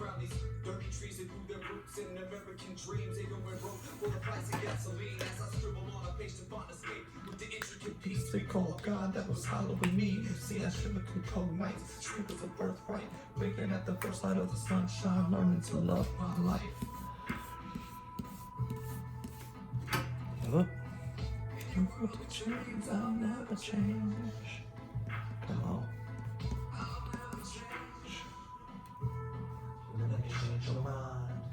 A: The cold God that was following me. You see, I should have cold nights. Sleep is a birthright. Waking at the first light of the sunshine, learning to love my life. Change, I'll never change. Come on. Let me change your mind.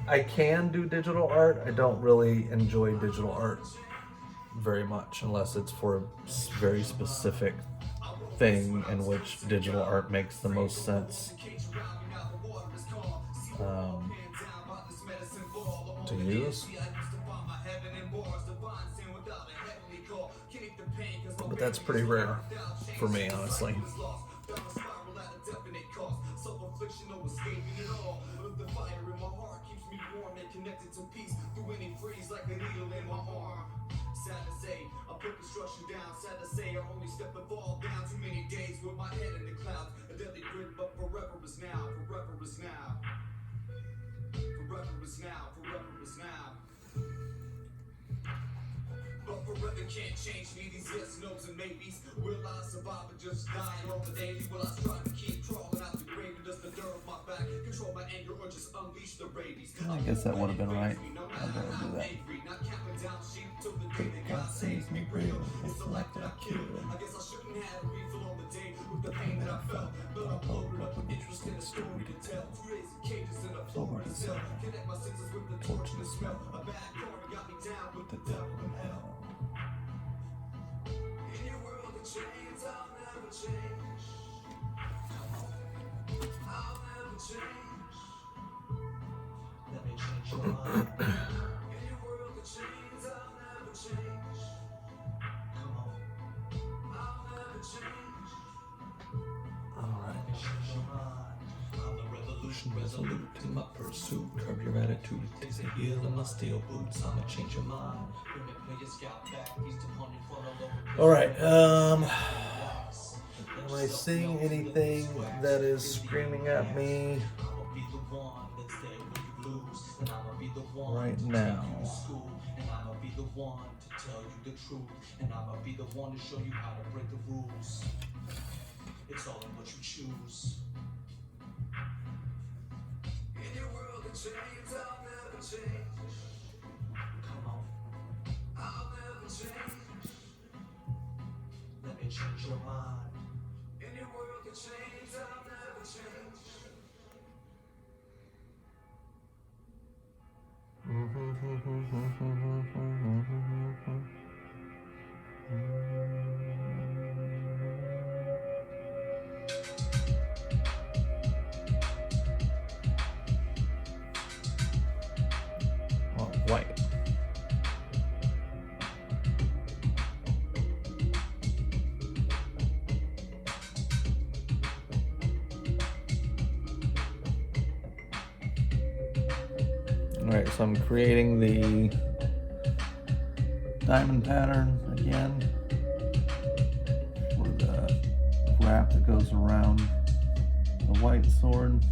A: I can do digital art. I don't really enjoy digital art very much unless it's for a very specific thing in which digital art makes the most sense to use. But that's pretty rare for me, honestly.
C: Sad to say, I put construction down. Sad to say, I only stepped the fall down. Too many days with my head in the clouds. A deadly grin, but forever is now. Forever is now. Forever is now. Forever is now. But forever can't change me. These yes, no's, and maybes. Will I survive or just die on the daily? Will I strive to keep crawling out the grave and just the dirt off my back? Control my anger or just unleash the rabies?
A: I guess that would have been right. I'm gonna do that. God saves me real. It's the life that I killed.
C: I guess I shouldn't have a refill on the day with the pain that I felt. But I'm loaded up with interest in a story to tell. 2 days in cages in a Florida cell. Connect my senses with the torch and the smell. A bad karma got me down with the devil in hell. In your world of chains, I'll never change. I'll never change.
A: Let me change your mind.
C: In your world of chains, I'll never change.
A: Come on.
C: I'll never change.
A: Alright. Let me change your mind. I'm the revolution resolute in my pursuit. Curb your attitude, it takes a heel and my steel boots. I'ma change your mind. Alright, am I seeing anything that is screaming at me right now?
C: And I'ma be the one to tell you the truth. And I'ma be the one to show you how to break the rules. It's all in what you choose. In your world of chains, I'll never change. Come on. I'll never change. Let me change your mind. In your world that changes, I'll never change.
A: Oh, white. Alright, so I'm creating the diamond pattern again for the wrap that goes around the white sword.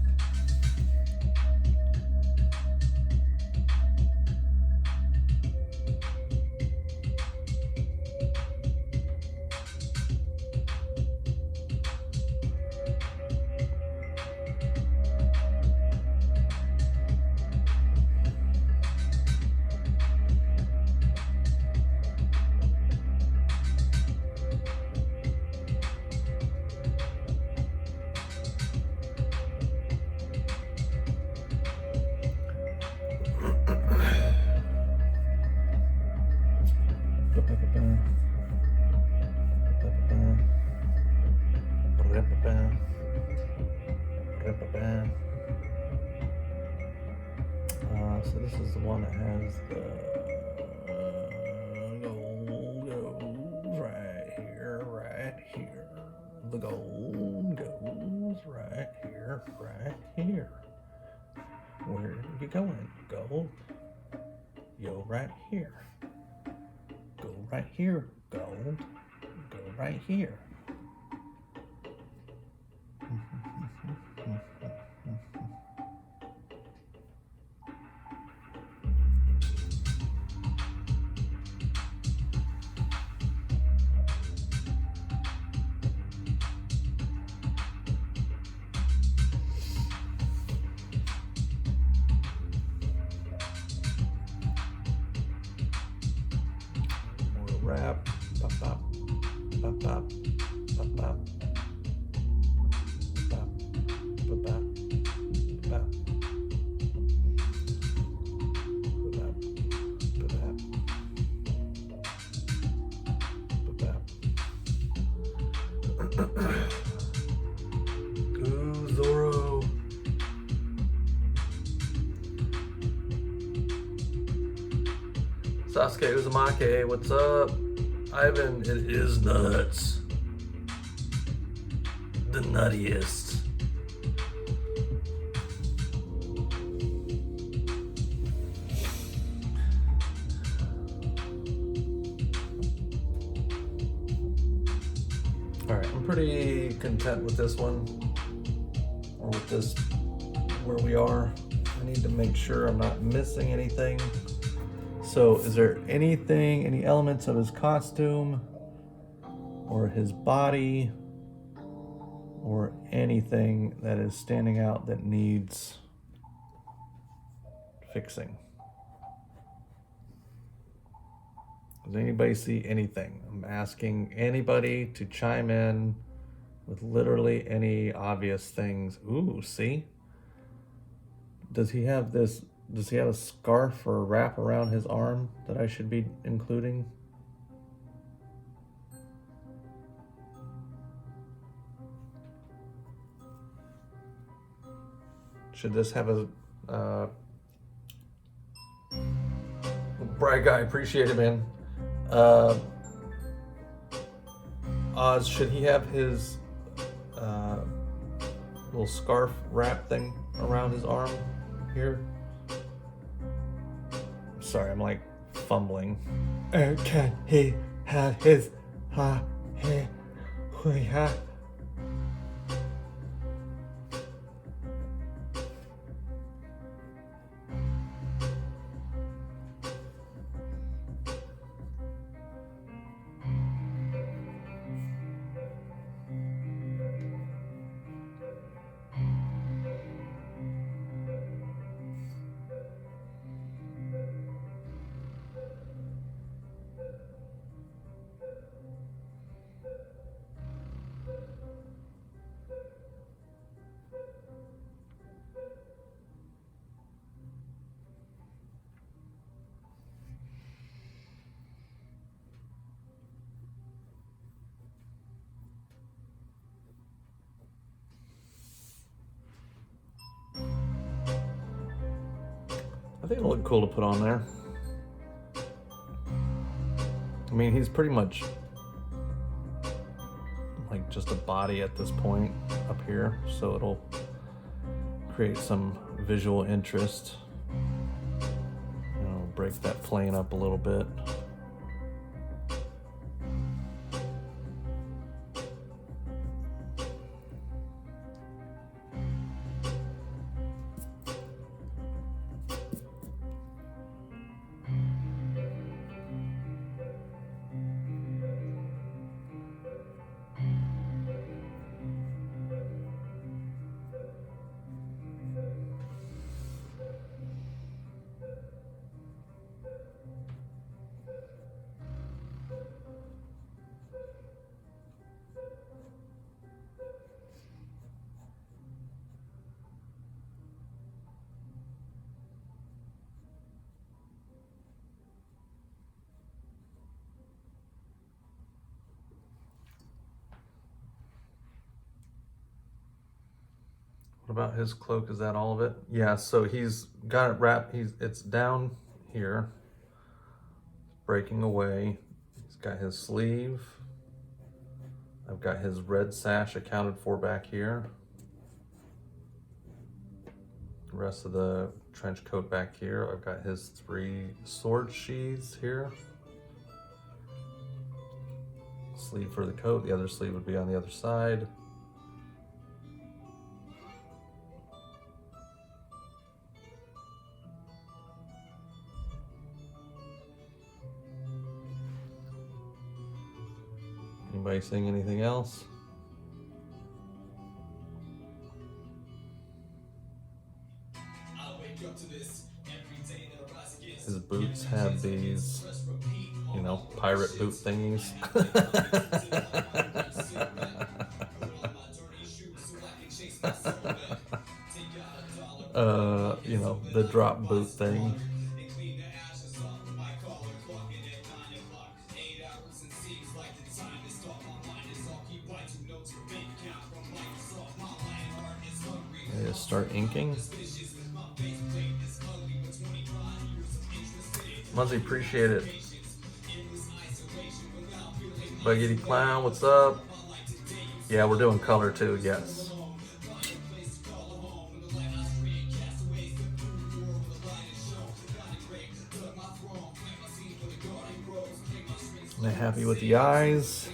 A: So this is the one that has the gold goes right here. The gold goes right here. Where are you going? Gold. Go right here. Go right here. Gold. Go right here. Wrap, pop, pop, pop, pop, pop, pop, pop, pop, pop, pop, Ooh, Zoro. Sasuke Uzumaki, what's up? Ivan, it is nuts. The nuttiest. Alright, I'm pretty content with this one. Or with this, where we are. I need to make sure I'm not missing anything. So is there anything, any elements of his costume or his body or anything that is standing out that needs fixing? Does anybody see anything? I'm asking anybody to chime in with literally any obvious things. Ooh, see? Does he have this? Does he have a scarf or a wrap around his arm that I should be including? Should this have a bright guy? Appreciate it, man. Oz, should he have his little scarf wrap thing around his arm here? Sorry, I'm like fumbling. Can he have his think it'll look cool to put on there. I mean, he's pretty much like just a body at this point up here, so it'll create some visual interest. You know, break that plane up a little bit. What about his cloak? Is that all of it? Yeah, so he's got it wrapped. It's down here, breaking away. He's got his sleeve. I've got his red sash accounted for back here. The rest of the trench coat back here. I've got his 3 sword sheaths here. Sleeve for the coat. The other sleeve would be on the other side. Anybody seeing anything else? His boots have these, you know, pirate boot thingies. You know, the drop boot thing. Just start inking. Muzzy, appreciate it. Buggity Clown, what's up? Yeah, we're doing color too, yes. Am I happy with the eyes?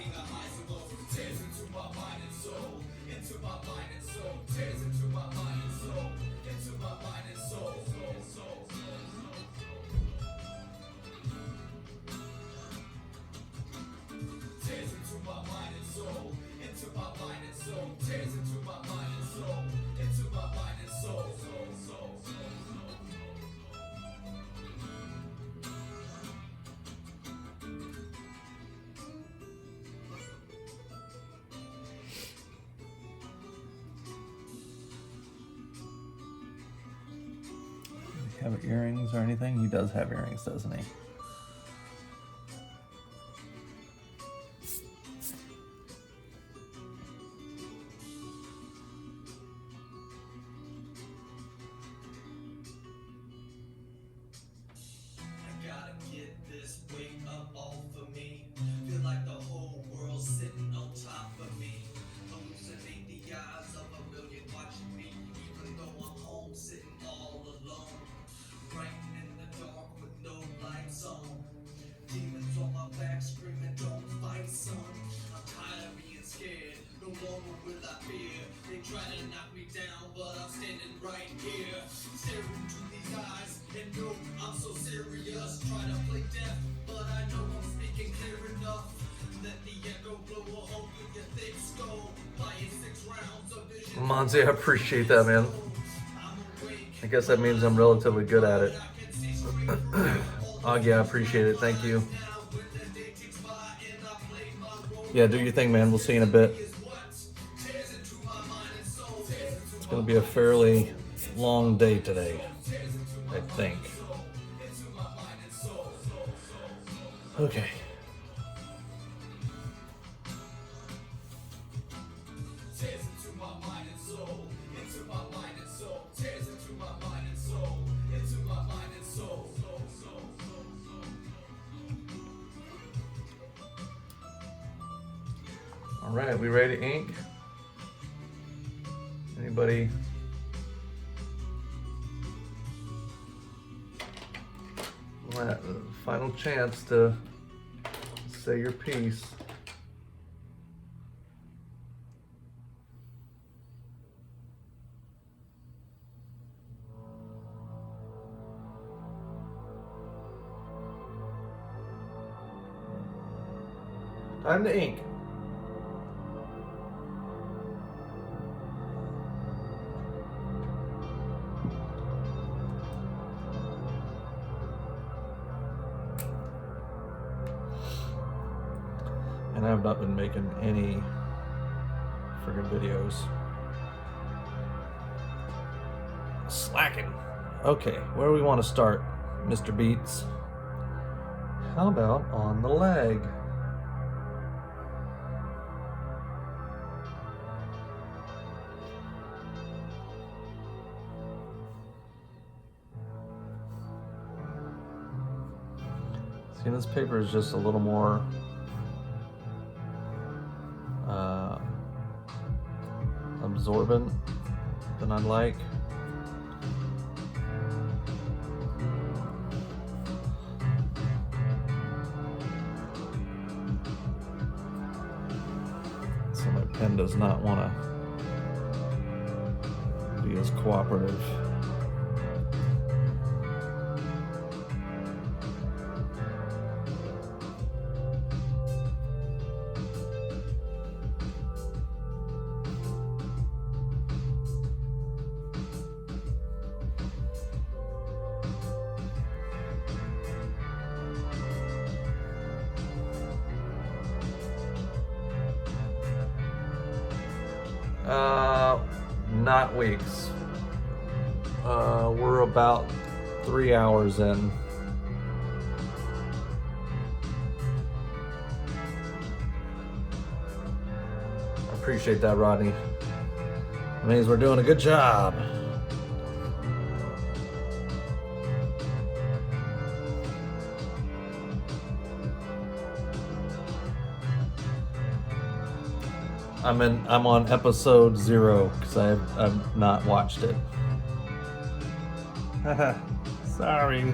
A: Have earrings or anything? He does have earrings, doesn't he? Monzi, I appreciate that, man. I guess that means I'm relatively good at it. Augie, I appreciate it. Thank you. Yeah, do your thing, man. We'll see you in a bit. It's going to be a fairly long day today, I think. Okay.
C: into my mind and soul.
A: All right, we ready to ink? Anybody? Final chance to say your piece. Time to ink. And I've not been making any friggin' videos. Slacking. Okay, where do we want to start, Mr. Beats? How about on the leg? See, this paper is just a little more absorbent than I'd like. So my pen does not want to be as cooperative. Not weeks. We're about 3 hours in. I appreciate that, Rodney. It means we're doing a good job. I'm on episode 0 because I've not watched it. Sorry.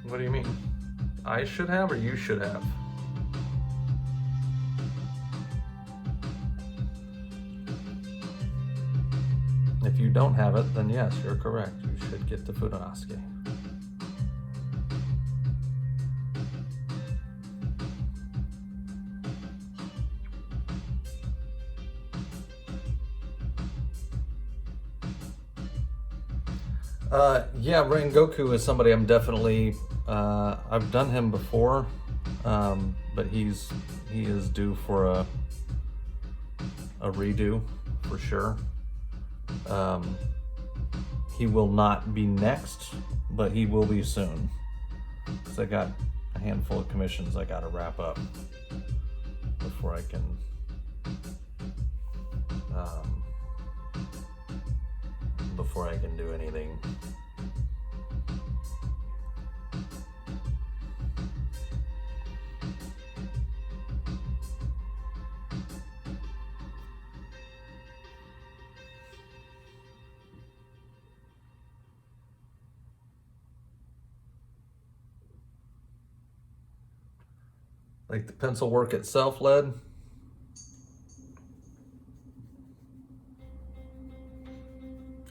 A: What do you mean? I should have or you should have? If you don't have it, then yes, you're correct. You should get the Fudanosuke. Yeah, Rengoku is somebody I'm definitely, I've done him before, but he is due for a redo for sure. He will not be next, but he will be soon. Because I got a handful of commissions I gotta wrap up before I can do anything. Like the pencil work itself, Led?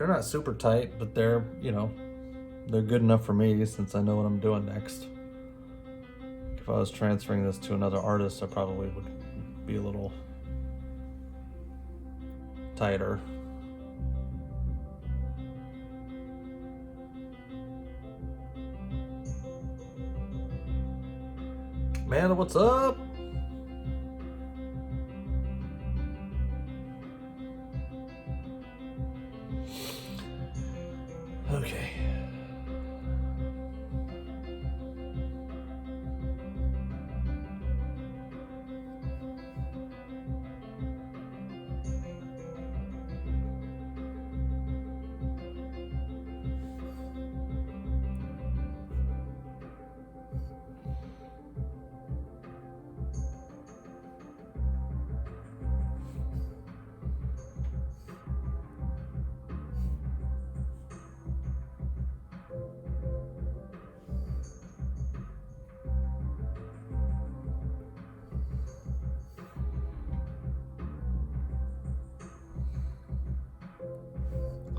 A: They're not super tight, but they're, you know, they're good enough for me since I know what I'm doing next. If I was transferring this to another artist, I probably would be a little tighter. Man, what's up? Okay.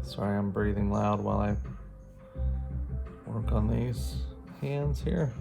A: Sorry, I'm breathing loud while I work on these hands here.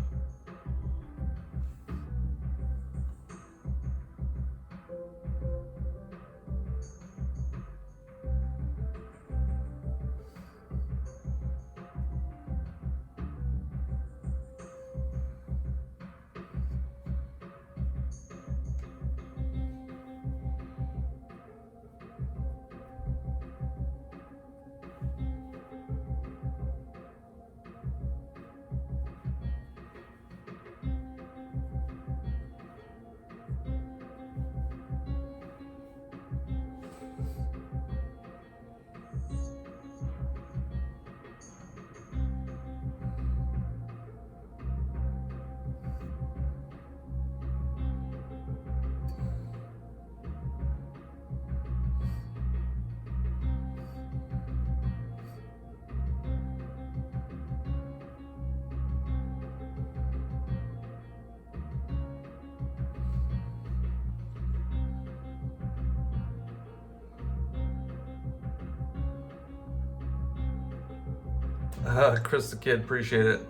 A: Chris the Kid, appreciate it.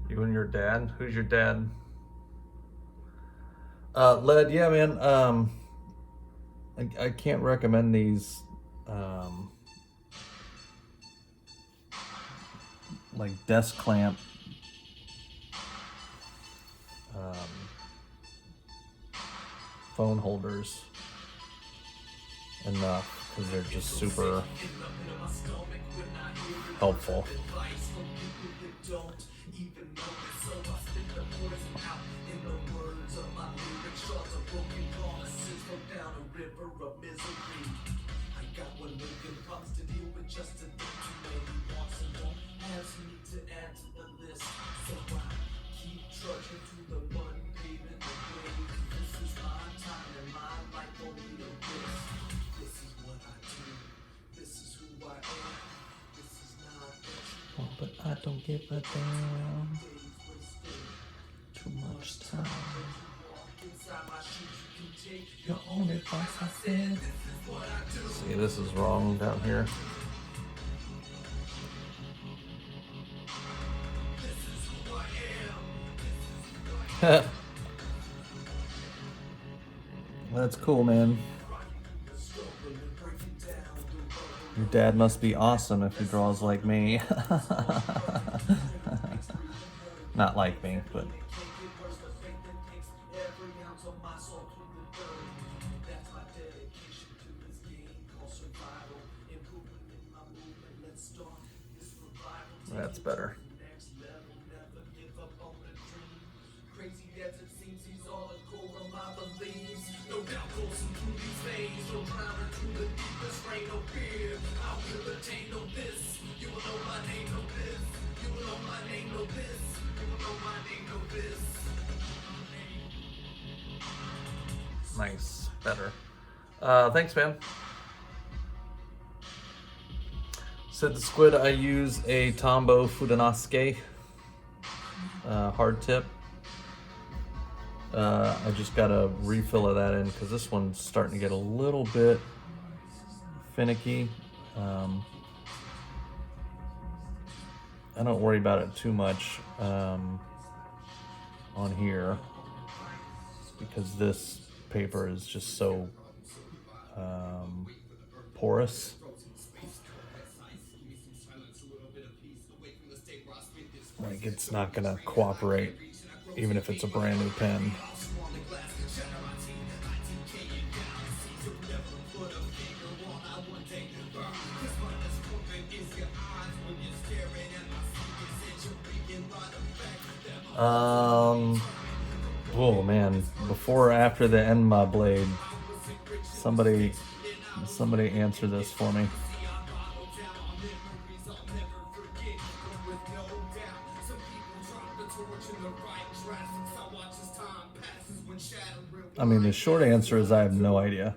A: You and your dad? Who's your dad? Led, yeah, man. I can't recommend these. Like desk clamp. Phone holders enough because they're just super helpful. But I don't give a damn. Too much time. Your own advice, I said. See, this is wrong down here. That's cool, man. Your dad must be awesome if he draws like me. Not like me, but... That's better. Nice, better. Thanks, man. Said the squid, I use a Tombow Fudenosuke hard tip. I just got a refill of that in because this one's starting to get a little bit finicky. I don't worry about it too much on here because this paper is just so porous. Like it's not gonna cooperate even if it's a brand new pen. Oh man, before or after the Enma blade, somebody answer this for me. I mean, the short answer is I have no idea.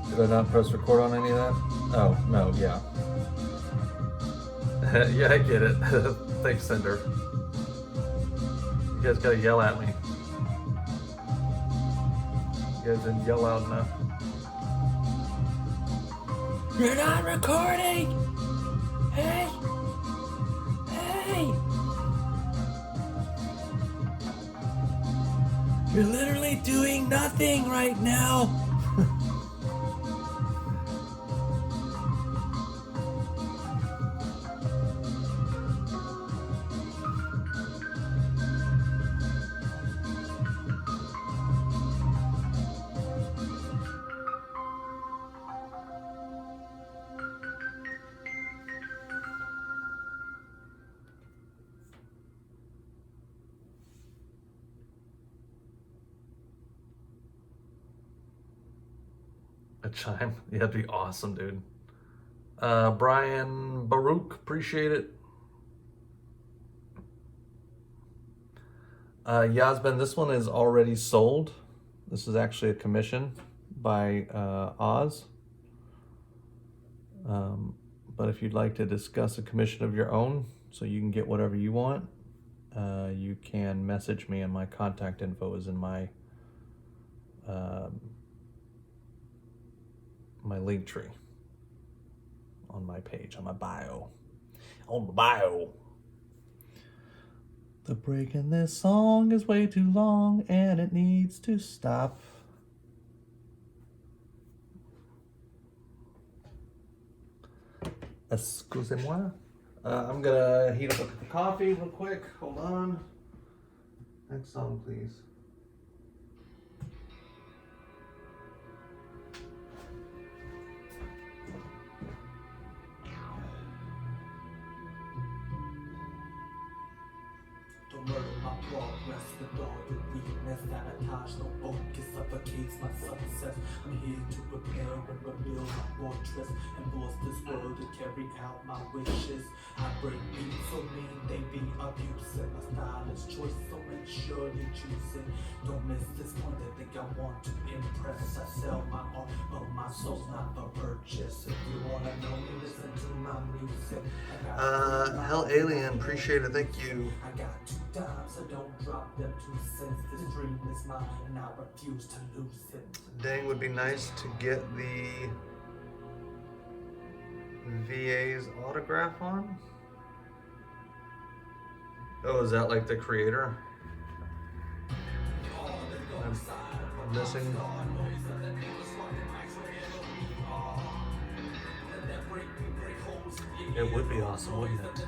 A: Did I not press record on any of that? Oh, no, yeah. Yeah, I get it. Thanks, Cinder. You guys gotta yell at me. You guys didn't yell loud enough. You're not recording! Hey! Hey! You're literally doing nothing right now! A chime? Yeah, that'd be awesome, dude. Brian Baruch, appreciate it. Yasmin, this one is already sold. This is actually a commission by Oz. But if you'd like to discuss a commission of your own so you can get whatever you want, you can message me, and my contact info is in my my link tree on my page, on my bio. The break in this song is way too long and it needs to stop. Excusez-moi. I'm gonna heat up a cup of coffee real quick. Hold on. Next song, please.
C: Don't murder my progress with all your weakness. Sabotage, no focus, suffocates my success. I'm here to prepare and rebuild my fortress and force this world to carry out my wishes. I break beats so mean they be abusive. My style is choice, so make sure you choose it. Don't miss this point, I think I want to impress. I sell my art, but my soul's not for purchase. If you wanna know me, listen to my music.
A: Hell Alien, appreciate it, thank you.
C: I got 2 dimes, so don't drop them 2 cents. This dream is mine, and I refuse to lose it.
A: Dang, would be nice to get the VA's autograph on. Oh, is that like the creator? I'm missing. It would be awesome, wouldn't it?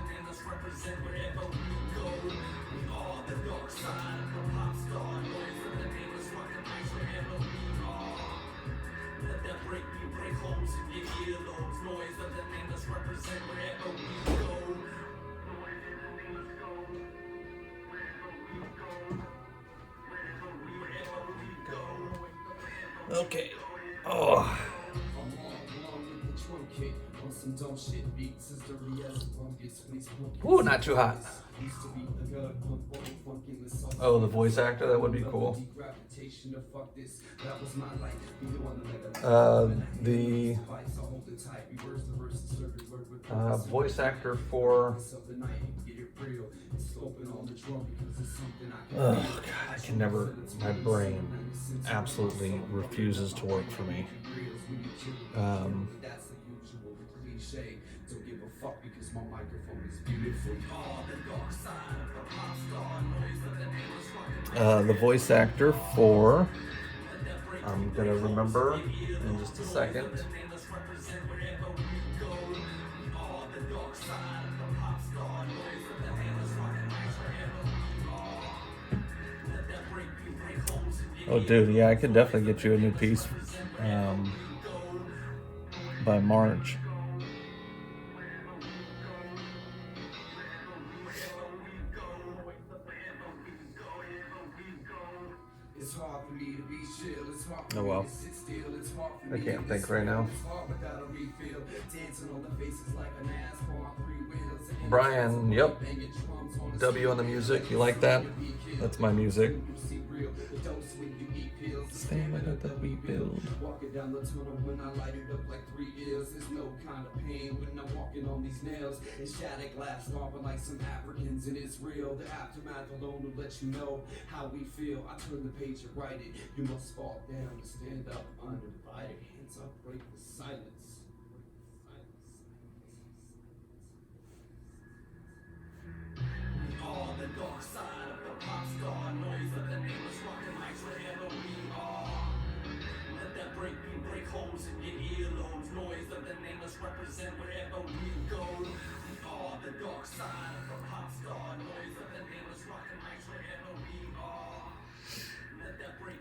A: Okay. Oh. Ooh, not too hot. Oh, the voice actor, that would be cool. The voice actor for... Oh, God, I can never... My brain absolutely refuses to work for me. The voice actor for... I'm gonna remember in just a second. Oh, dude, yeah, I could definitely get you a new piece by March. Oh well. I can't think right now. Brian, yep. W on the music. You like that? That's my music. Stand up that we build. Walking down the tunnel when I light it up like 3 years. There's no kind of pain when I'm walking on these nails. It's shattered glass, stomping like some Africans in Israel. The aftermath alone will let you know how we feel. I turn the page and write it. You must fall down and stand up undivided. Hands up, break the silence. All the dark side of the pop star noise of the nameless rockin' mics wherever we are. Let that break holes in your earlobes. Noise of the nameless represent wherever we go. All the dark side of the pop star noise of the nameless rockin' mics wherever we are. Let that break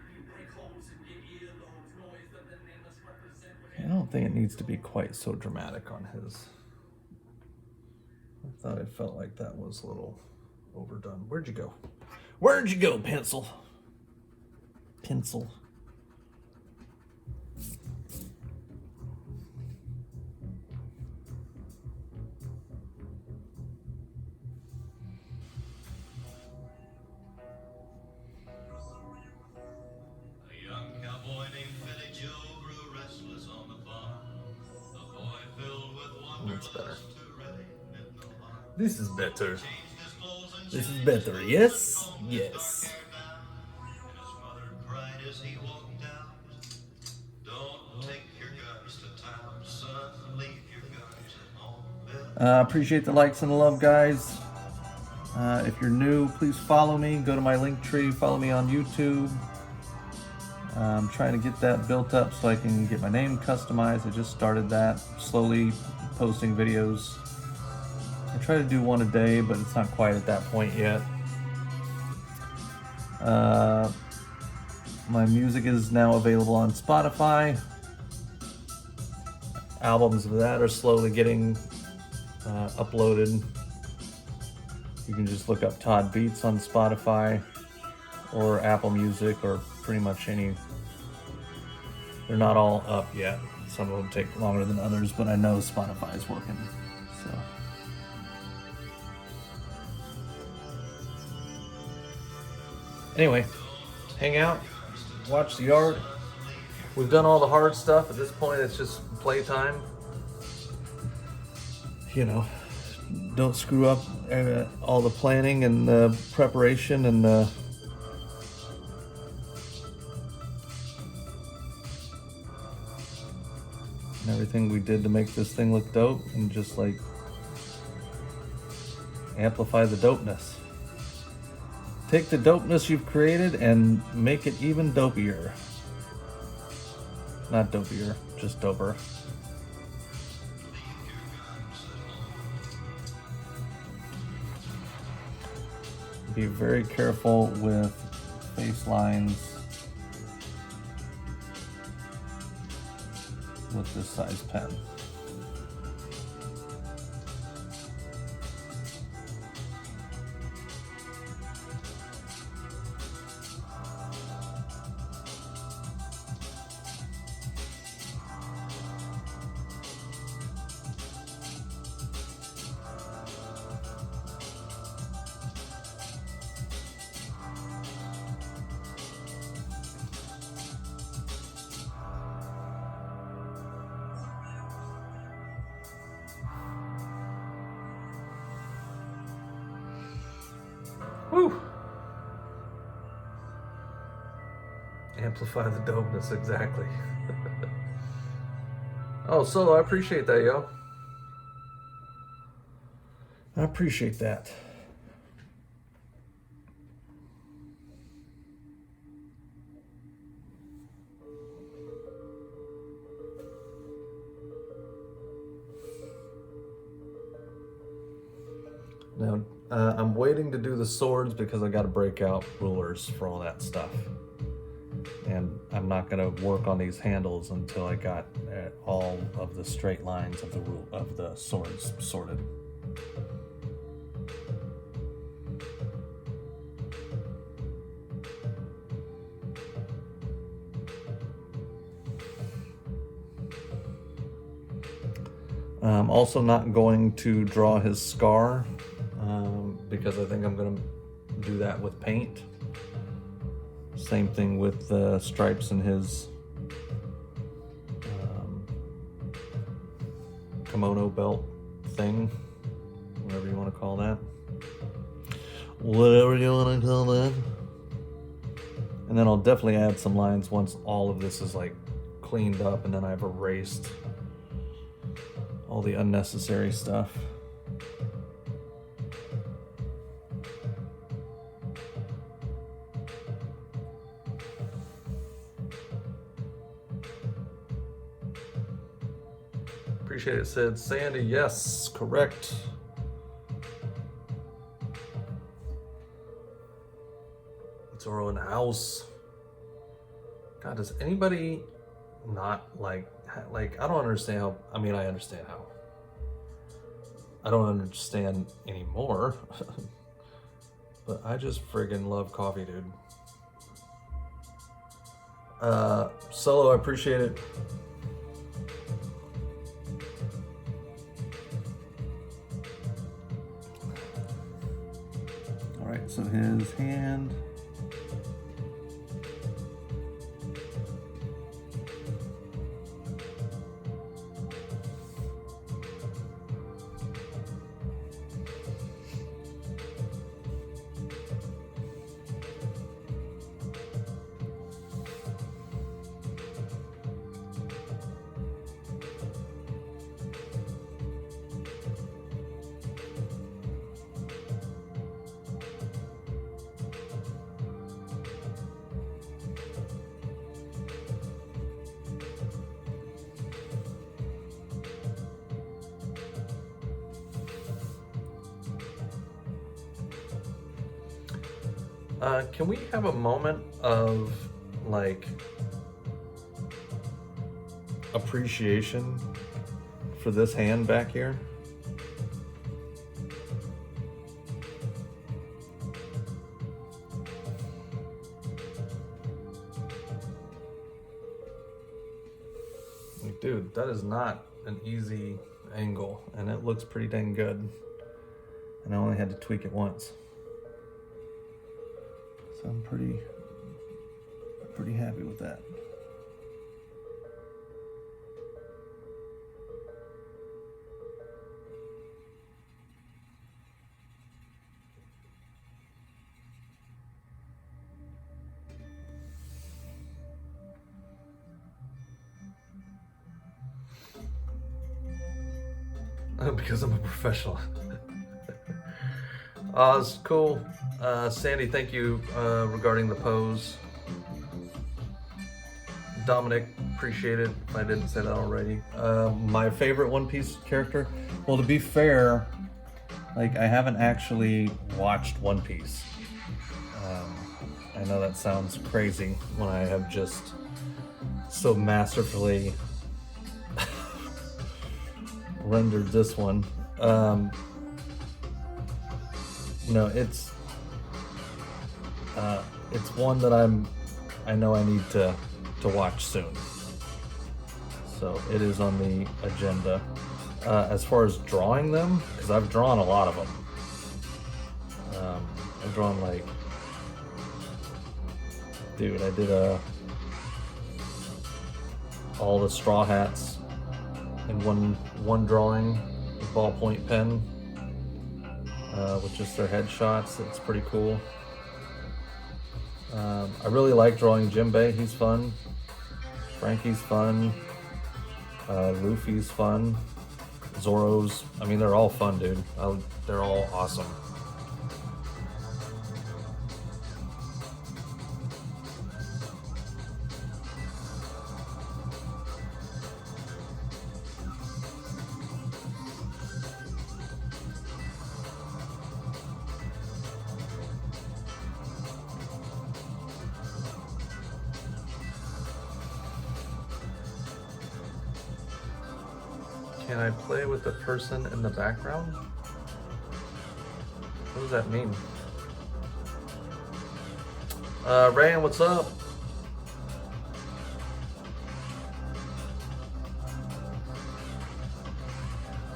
A: holes in your earlobes. Noise of the nameless represent wherever. I don't think it needs to be quite so dramatic on his. I thought it felt like that was a little overdone. Where'd you go? Where'd you go, pencil? Pencil.
C: A young cowboy named Billy Joe grew restless on the farm. A boy filled with wanderlust who really meant no harm.
A: This is better. This is better, yes? Yes.
C: And his mother cried as he walked out. Don't take your guns to town, son. Leave your guns at home.
A: Appreciate the likes and the love, guys. If you're new, please follow me. Go to my link tree. Follow me on YouTube. I'm trying to get that built up so I can get my name customized. I just started that. Slowly posting videos. I try to do one a day, but it's not quite at that point yet. My music is now available on Spotify. Albums of that are slowly getting uploaded. You can just look up Todd Beats on Spotify or Apple Music or pretty much any. They're not all up yet. Some of them take longer than others, but I know Spotify is working. So. Anyway, hang out, watch the yard. We've done all the hard stuff. At this point, it's just playtime. You know, don't screw up all the planning and the preparation and the everything we did to make this thing look dope, and just like amplify the dopeness. Take the dopeness you've created and make it even dopier. Not Dovier, just Dover. Be very careful with face lines with this size pen. Whew. Amplify the dopeness, exactly. Oh, Solo, I appreciate that, yo. I appreciate that. Now, I'm waiting to do the swords because I got to break out rulers for all that stuff. And I'm not going to work on these handles until I got all of the straight lines of the swords sorted. I'm also not going to draw his scar because I think I'm going to do that with paint. Same thing with the stripes in his kimono belt thing, whatever you want to call that. Whatever you want to call that. And then I'll definitely add some lines once all of this is like cleaned up and then I've erased all the unnecessary stuff. Appreciate it, Sid. Sandy, yes, correct. Zoro in the house. God, does anybody not like I don't understand how, I mean, I understand how. I don't understand anymore. But I just friggin' love coffee, dude. Solo, I appreciate it. All right, so his hand. Can we have a moment of like appreciation for this hand back here? Like, dude, that is not an easy angle, and it looks pretty dang good. And I only had to tweak it once. So I'm pretty happy with that. Because I'm a professional. Oz, cool. Sandy, thank you regarding the pose. Dominic, appreciate it if I didn't say that already. My favorite One Piece character? Well, to be fair, like, I haven't actually watched One Piece. I know that sounds crazy when I have just so masterfully rendered this one. No, it's one that I know I need to watch soon. So it is on the agenda. As far as drawing them, because I've drawn a lot of them. I've drawn like, dude, I did all the Straw Hats in one drawing with ballpoint pen, with just their headshots. It's pretty cool. I really like drawing Jinbei. He's fun. Frankie's fun. Luffy's fun. Zoro's. I mean, they're all fun, dude. They're all awesome. Can I play with the person in the background? What does that mean? Rayan, what's up?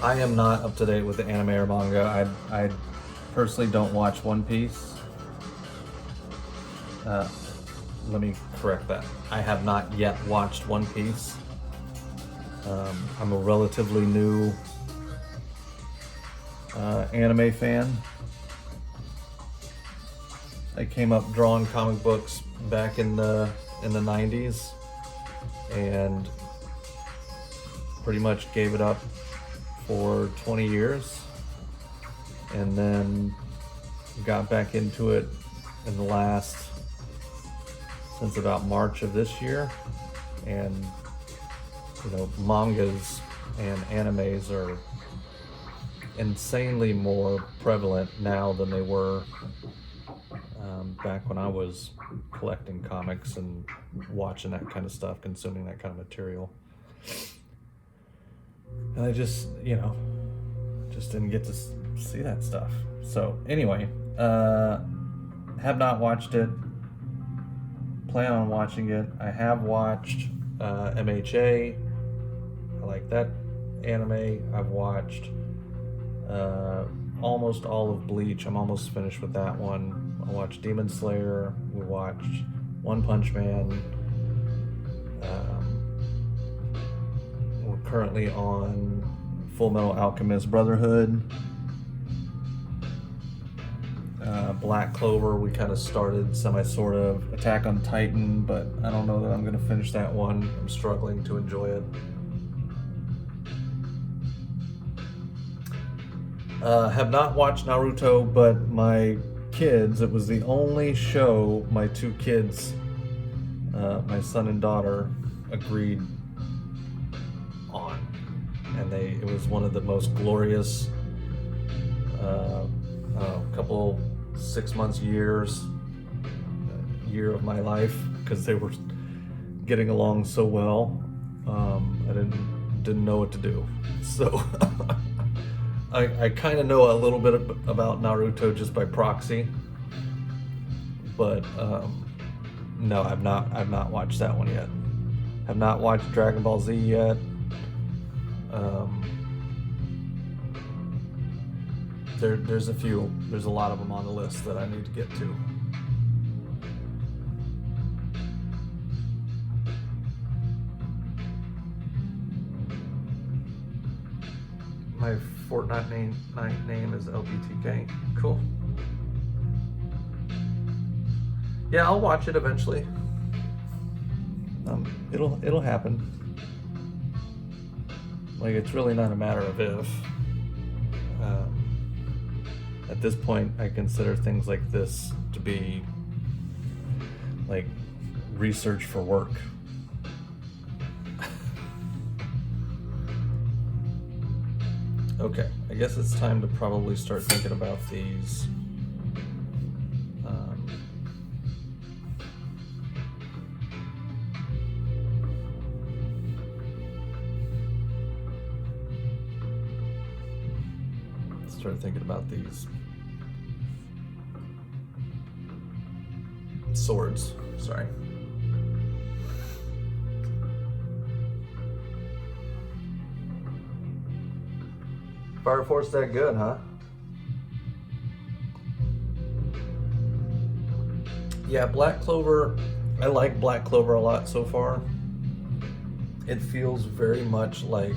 A: I am not up to date with the anime or manga. I personally don't watch One Piece. Let me correct that. I have not yet watched One Piece. I'm a relatively new anime fan. I came up drawing comic books back in the 90s and pretty much gave it up for 20 years, and then got back into it in the last, since about March of this year. And you know, mangas and animes are insanely more prevalent now than they were back when I was collecting comics and watching that kind of stuff, consuming that kind of material. And I just, you know, just didn't get to see that stuff. So anyway, have not watched it. Plan on watching it. I have watched MHA. I like that anime. I've watched almost all of Bleach. I'm almost finished with that one. I watched Demon Slayer. We watched One Punch Man. We're currently on Full Metal Alchemist Brotherhood. Black Clover, we kind of started sort of. Attack on Titan, but I don't know that I'm going to finish that one. I'm struggling to enjoy it. Have not watched Naruto, but my kids, it was the only show my two kids, my son and daughter, agreed on. And it was one of the most glorious, couple 6 months, year of my life, because they were getting along so well. I didn't know what to do. So I kind of know a little bit about Naruto just by proxy, but no, I've not watched that one yet. Have not watched Dragon Ball Z yet. There's a lot of them on the list that I need to get to. My Fortnite name is LBTK. Cool. Yeah, I'll watch it eventually. It'll happen. Like, it's really not a matter of if. At this point, I consider things like this to be like research for work. Okay, I guess it's time to probably start thinking about these. Start thinking about these swords. Sorry. Fire Force that good, huh? Yeah, Black Clover. I like Black Clover a lot so far. It feels very much like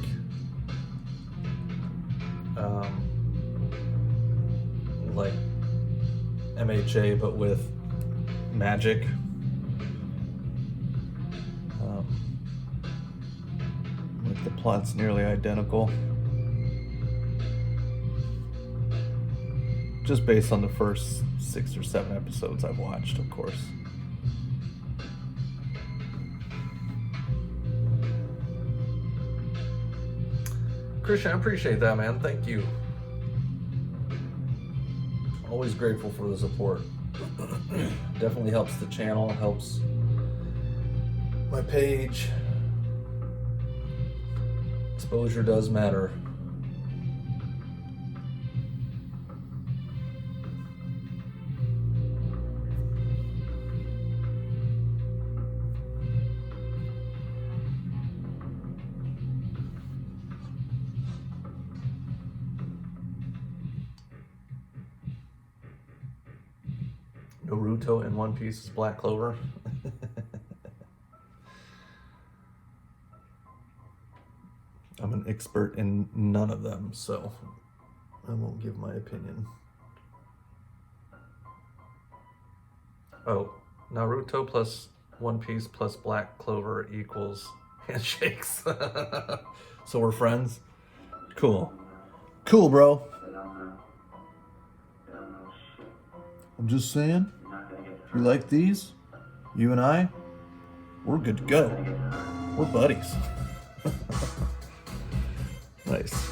A: MHA, but with magic. Like the plot's nearly identical. Just based on the first 6 or 7 episodes I've watched, of course. Christian, I appreciate that, man. Thank you. Always grateful for the support. Definitely helps the channel, helps my page. Exposure does matter. Naruto in One Piece is Black Clover. I'm an expert in none of them, so I won't give my opinion. Oh, Naruto plus One Piece plus Black Clover equals handshakes. So we're friends? Cool. Cool, bro. I'm just saying, you like these? You and I, we're good to go. We're buddies. Nice.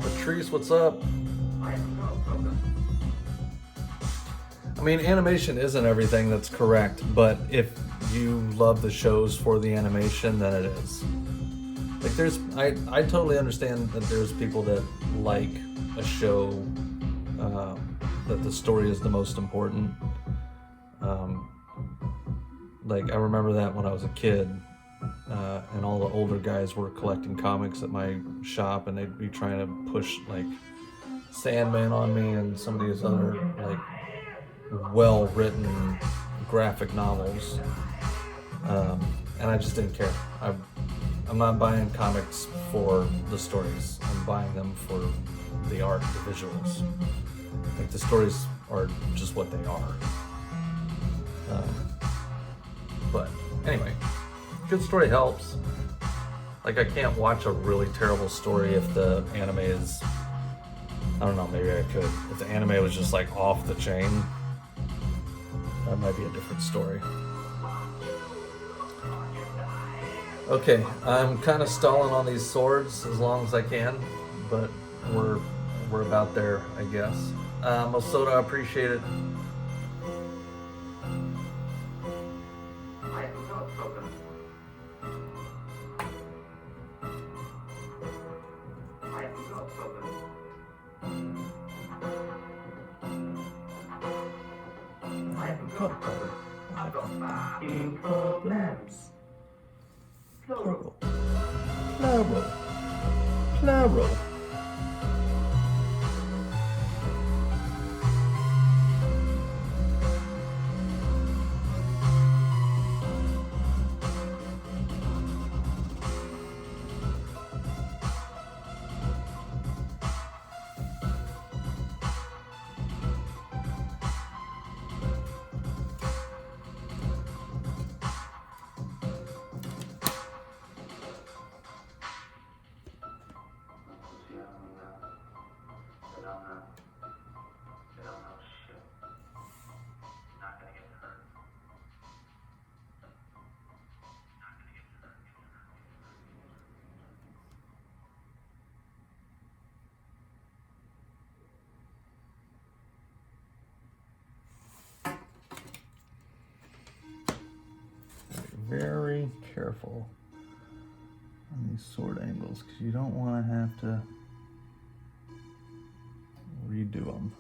A: Patrice, what's up? I mean, animation isn't everything, that's correct, but if you love the shows for the animation, then it is. Like I totally understand that there's people that like a show that the story is the most important. Like I remember that when I was a kid. And all the older guys were collecting comics at my shop, and they'd be trying to push like Sandman on me and some of these other like well-written graphic novels, and I just didn't care. I'm not buying comics for the stories. I'm buying them for the art, the visuals. Like the stories are just what they are. But anyway. Good story helps. Like I can't watch a really terrible story if the anime is, I don't know, maybe I could. If the anime was just like off the chain, that might be a different story. Okay, I'm kind of stalling on these swords as long as I can, but we're about there, I guess. Mosoda, I appreciate it. Plural. very careful on these sword angles because you don't want to have to redo them.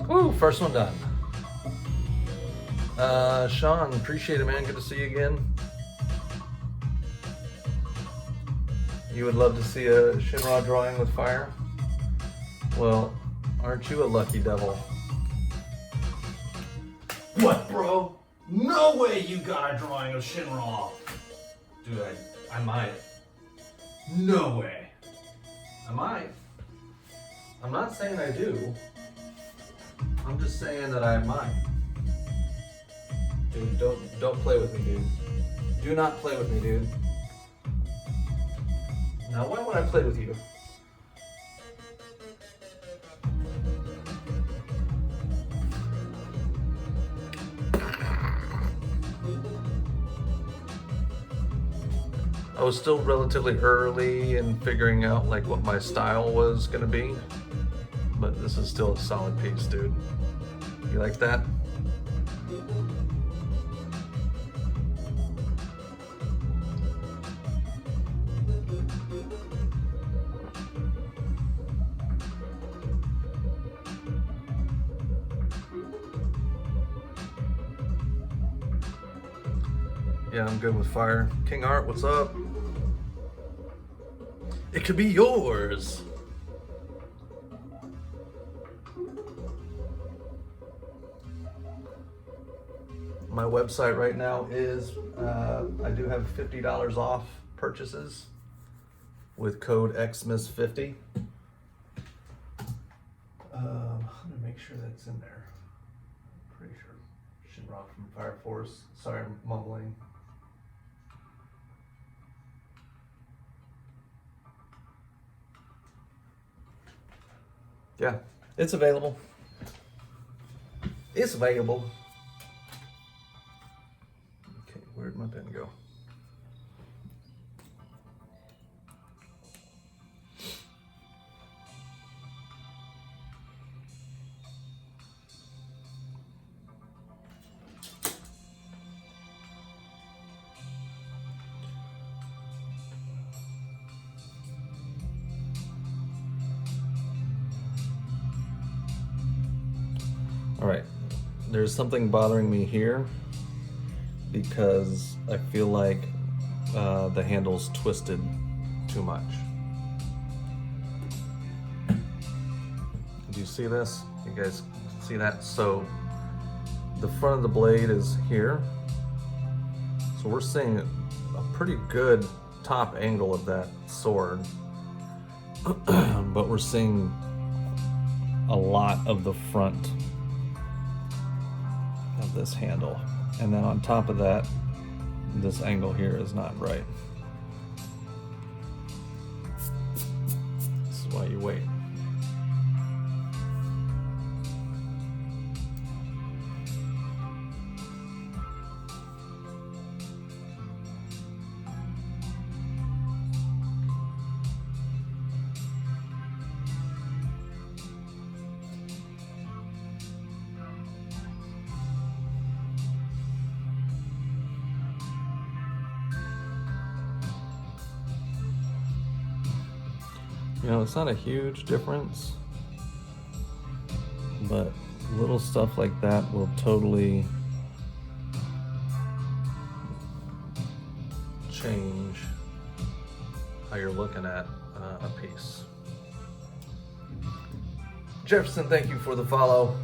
A: Woo, first one done. Sean, appreciate it, man. Good to see you again. You would love to see a Shinra drawing with fire? Well, aren't you a lucky devil? What, bro? No way you got a drawing of Shinra! Dude, I might. No way. I might. I'm not saying I do. I'm just saying that I might. Dude, don't play with me, dude. Do not play with me, dude. Now, why would I play with you? I was still relatively early in figuring out like what my style was gonna be, but this is still a solid piece, dude. You like that? Yeah, I'm good with fire. King Art, what's up? It could be yours. My website right now is, I do have $50 off purchases with code XMIS50. Let me make sure that's in there. I'm pretty sure Shinra from Fire Force. Sorry, I'm mumbling. Yeah, it's available. It's available. Okay, where'd my pen go? All right, there's something bothering me here because I feel like the handle's twisted too much. Do you see this? You guys see that? So the front of the blade is here. So we're seeing a pretty good top angle of that sword, but we're seeing a lot of the front of this handle. And then on top of that, this angle here is not right. This is why you wait. You know, it's not a huge difference, but little stuff like that will totally change how you're looking at a piece. Jefferson, thank you for the follow.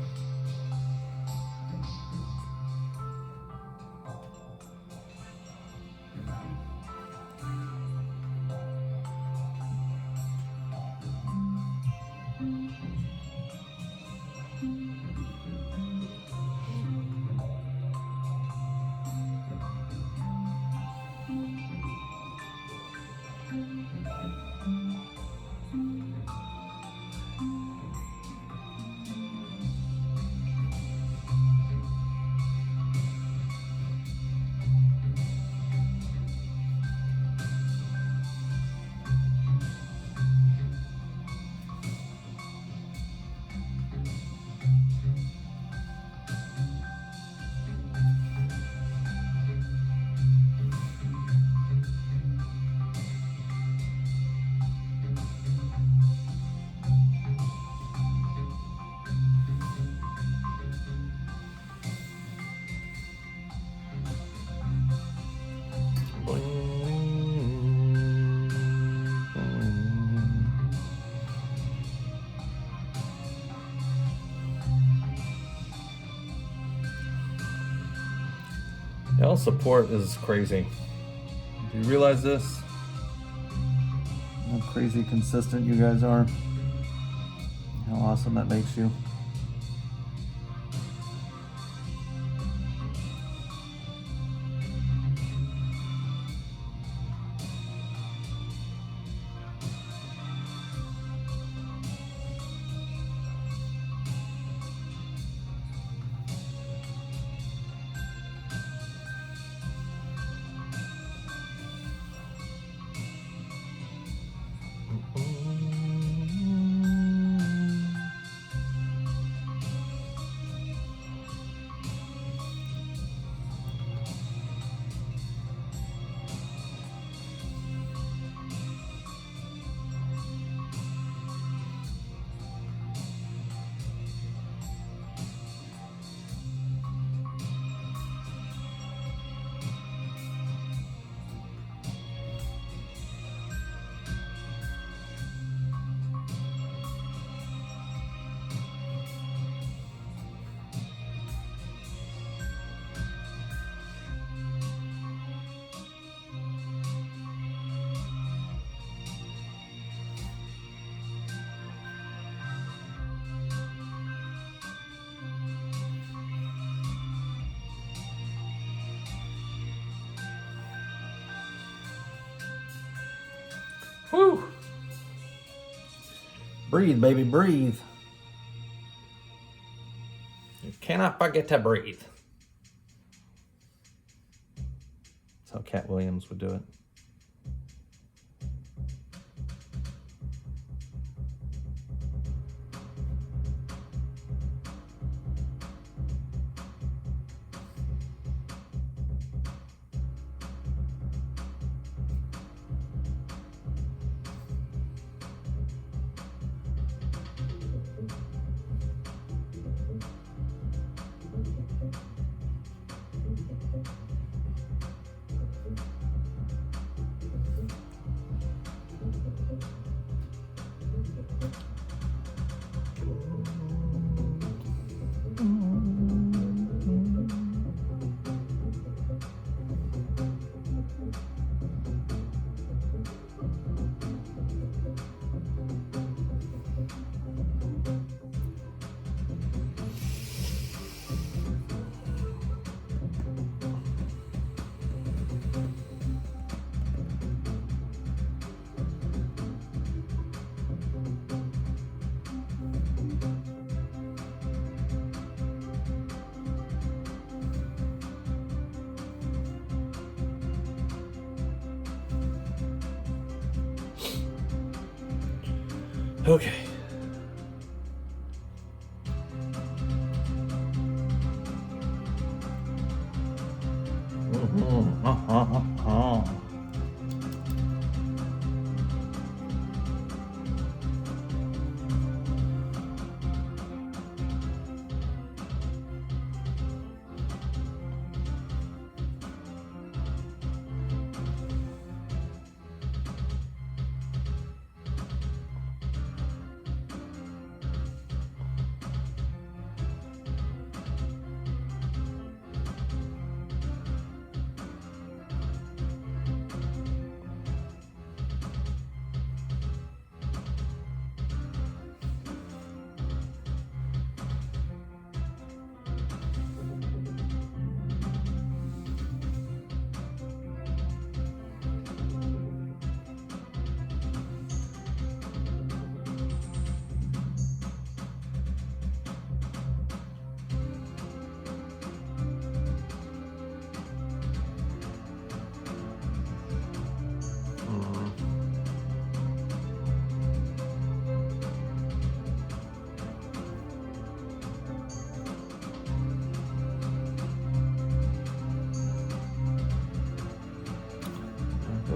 A: Y'all support is crazy. Do you realize this? How crazy consistent you guys are. How awesome that makes you. Whew. Breathe, baby, breathe. You cannot forget to breathe. That's how Cat Williams would do it. Okay.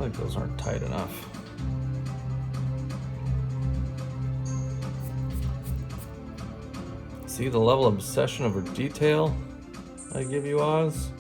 A: feel like those aren't tight enough. See the level of obsession over detail I give you, Oz?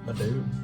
A: Ba-doop.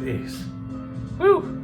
A: Jeez. Woo!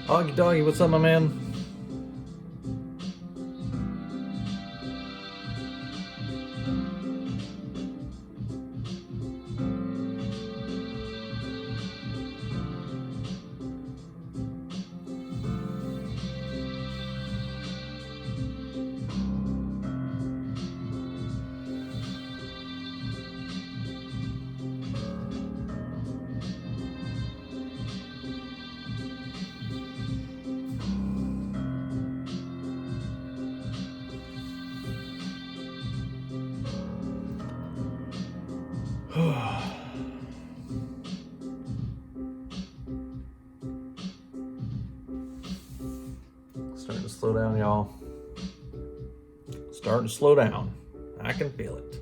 A: Hoggy Doggy, what's up, my man? Starting to slow down, y'all. Starting to slow down. I can feel it.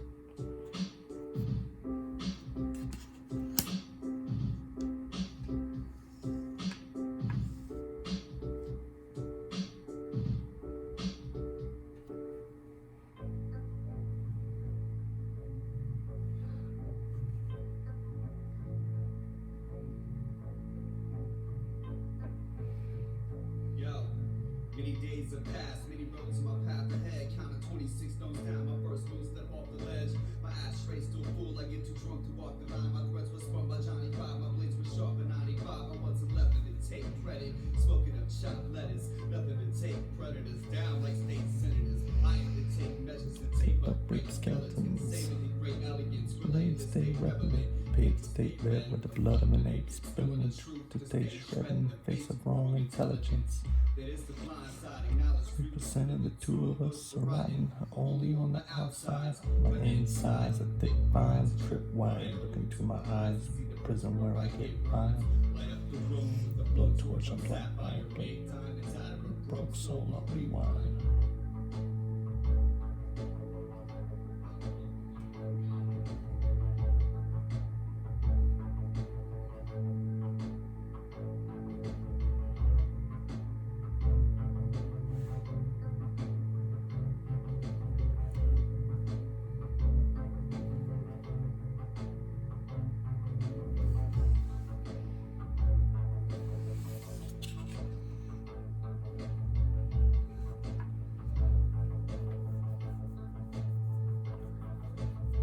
C: Yo, many days have passed, many roads in my path ahead. Counting 26 stones down, my first move step off the ledge. My ashtray still full, I get too drunk to walk the line. My threads were spun by Johnny 5, my blades were sharp at 95. I wasn't left to take credit, smoking up chopped lettuce. Nothing to take predators down like state senators. I am to take measures and tape up rape skeletons. Saving the great elegance, relaying the state relevant.
A: Paid state red with the blood of an ape, spilling the truth to stay shredding the face of wrong intelligence.
C: That is the blind side, acknowledge
A: 3% of the two of us are rotten, only on the outside. My inside's a thick vine, trip wide, look into my eyes, the prison where I get fined.
C: light up the room with the
A: Blowtorch, I'm
C: flat
A: black by
C: fire,
A: a
C: big time inside of her
A: broke soul, I'll rewind.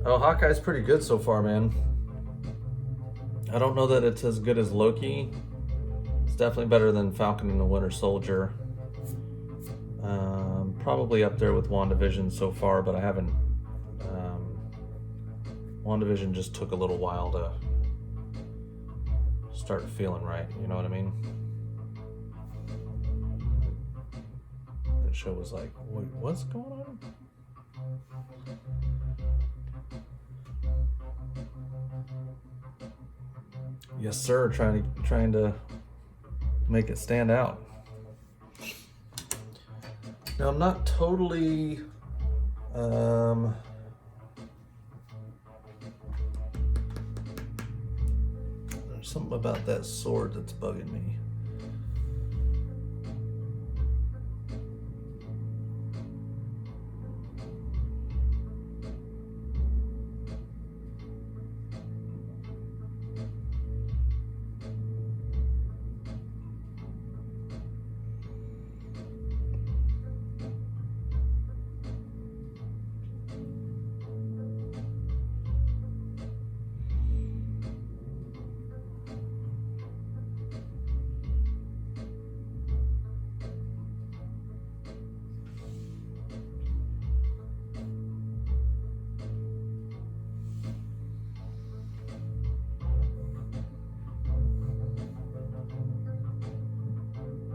A: Oh, Hawkeye's pretty good so far, man. I don't know that it's as good as Loki. It's definitely better than Falcon and the Winter Soldier. Probably up there with WandaVision so far, but I haven't. WandaVision just took a little while to start feeling right. You know what I mean? The show was like, wait, what's going on? Yes, sir. Trying to make it stand out. Now I'm not totally. There's something about that sword that's bugging me.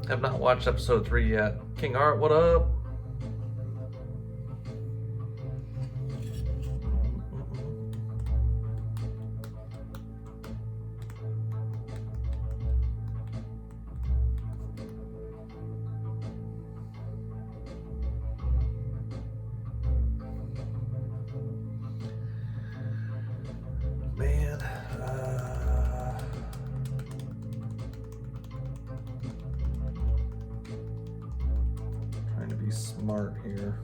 A: Have not watched episode 3 yet. King Art, what up? Man, trying to be smart here.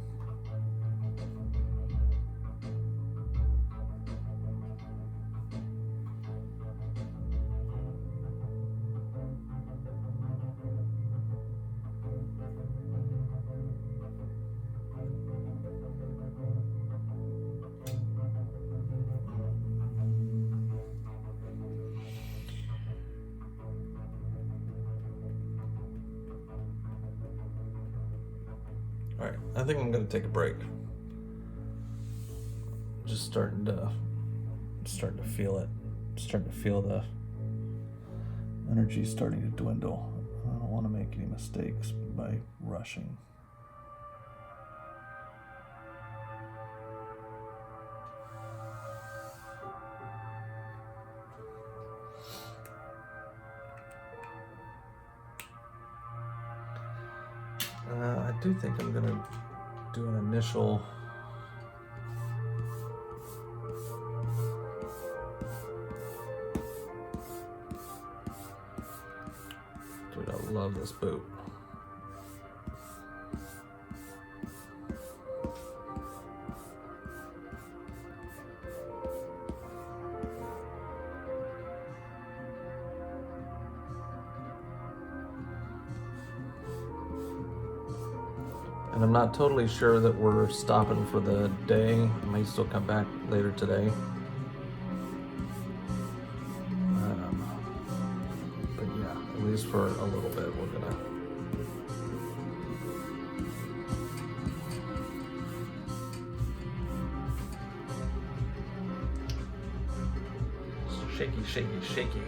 A: All right, I think I'm gonna take a break. Just starting to feel it. Starting to feel the energy starting to dwindle. I don't want to make any mistakes by rushing. I do think I'm gonna do an initial. Dude, I love this boot. And I'm not totally sure that we're stopping for the day. I may still come back later today. But yeah, at least for a little bit, we're gonna. Shaky, shaky, shaky.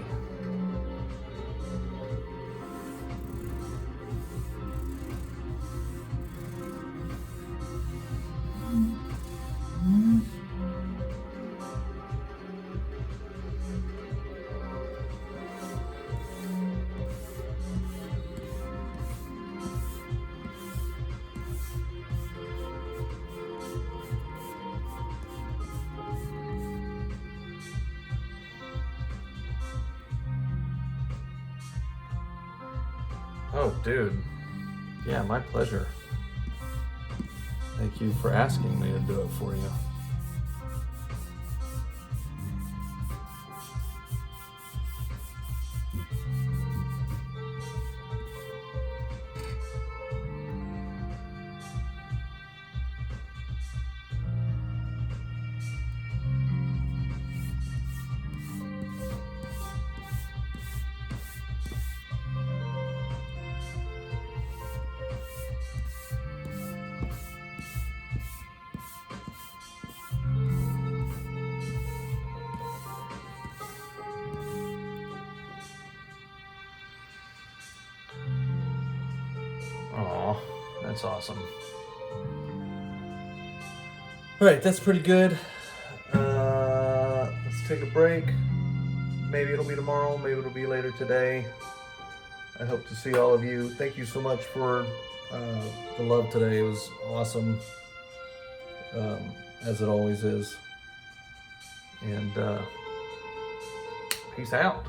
A: Oh, dude. Yeah, my pleasure. Thank you for asking me to do it for you. Aw, that's awesome. All right, that's pretty good. Let's take a break. Maybe it'll be tomorrow, maybe it'll be later today. I hope to see all of you. Thank you so much for the love today. It was awesome, as it always is. And peace out.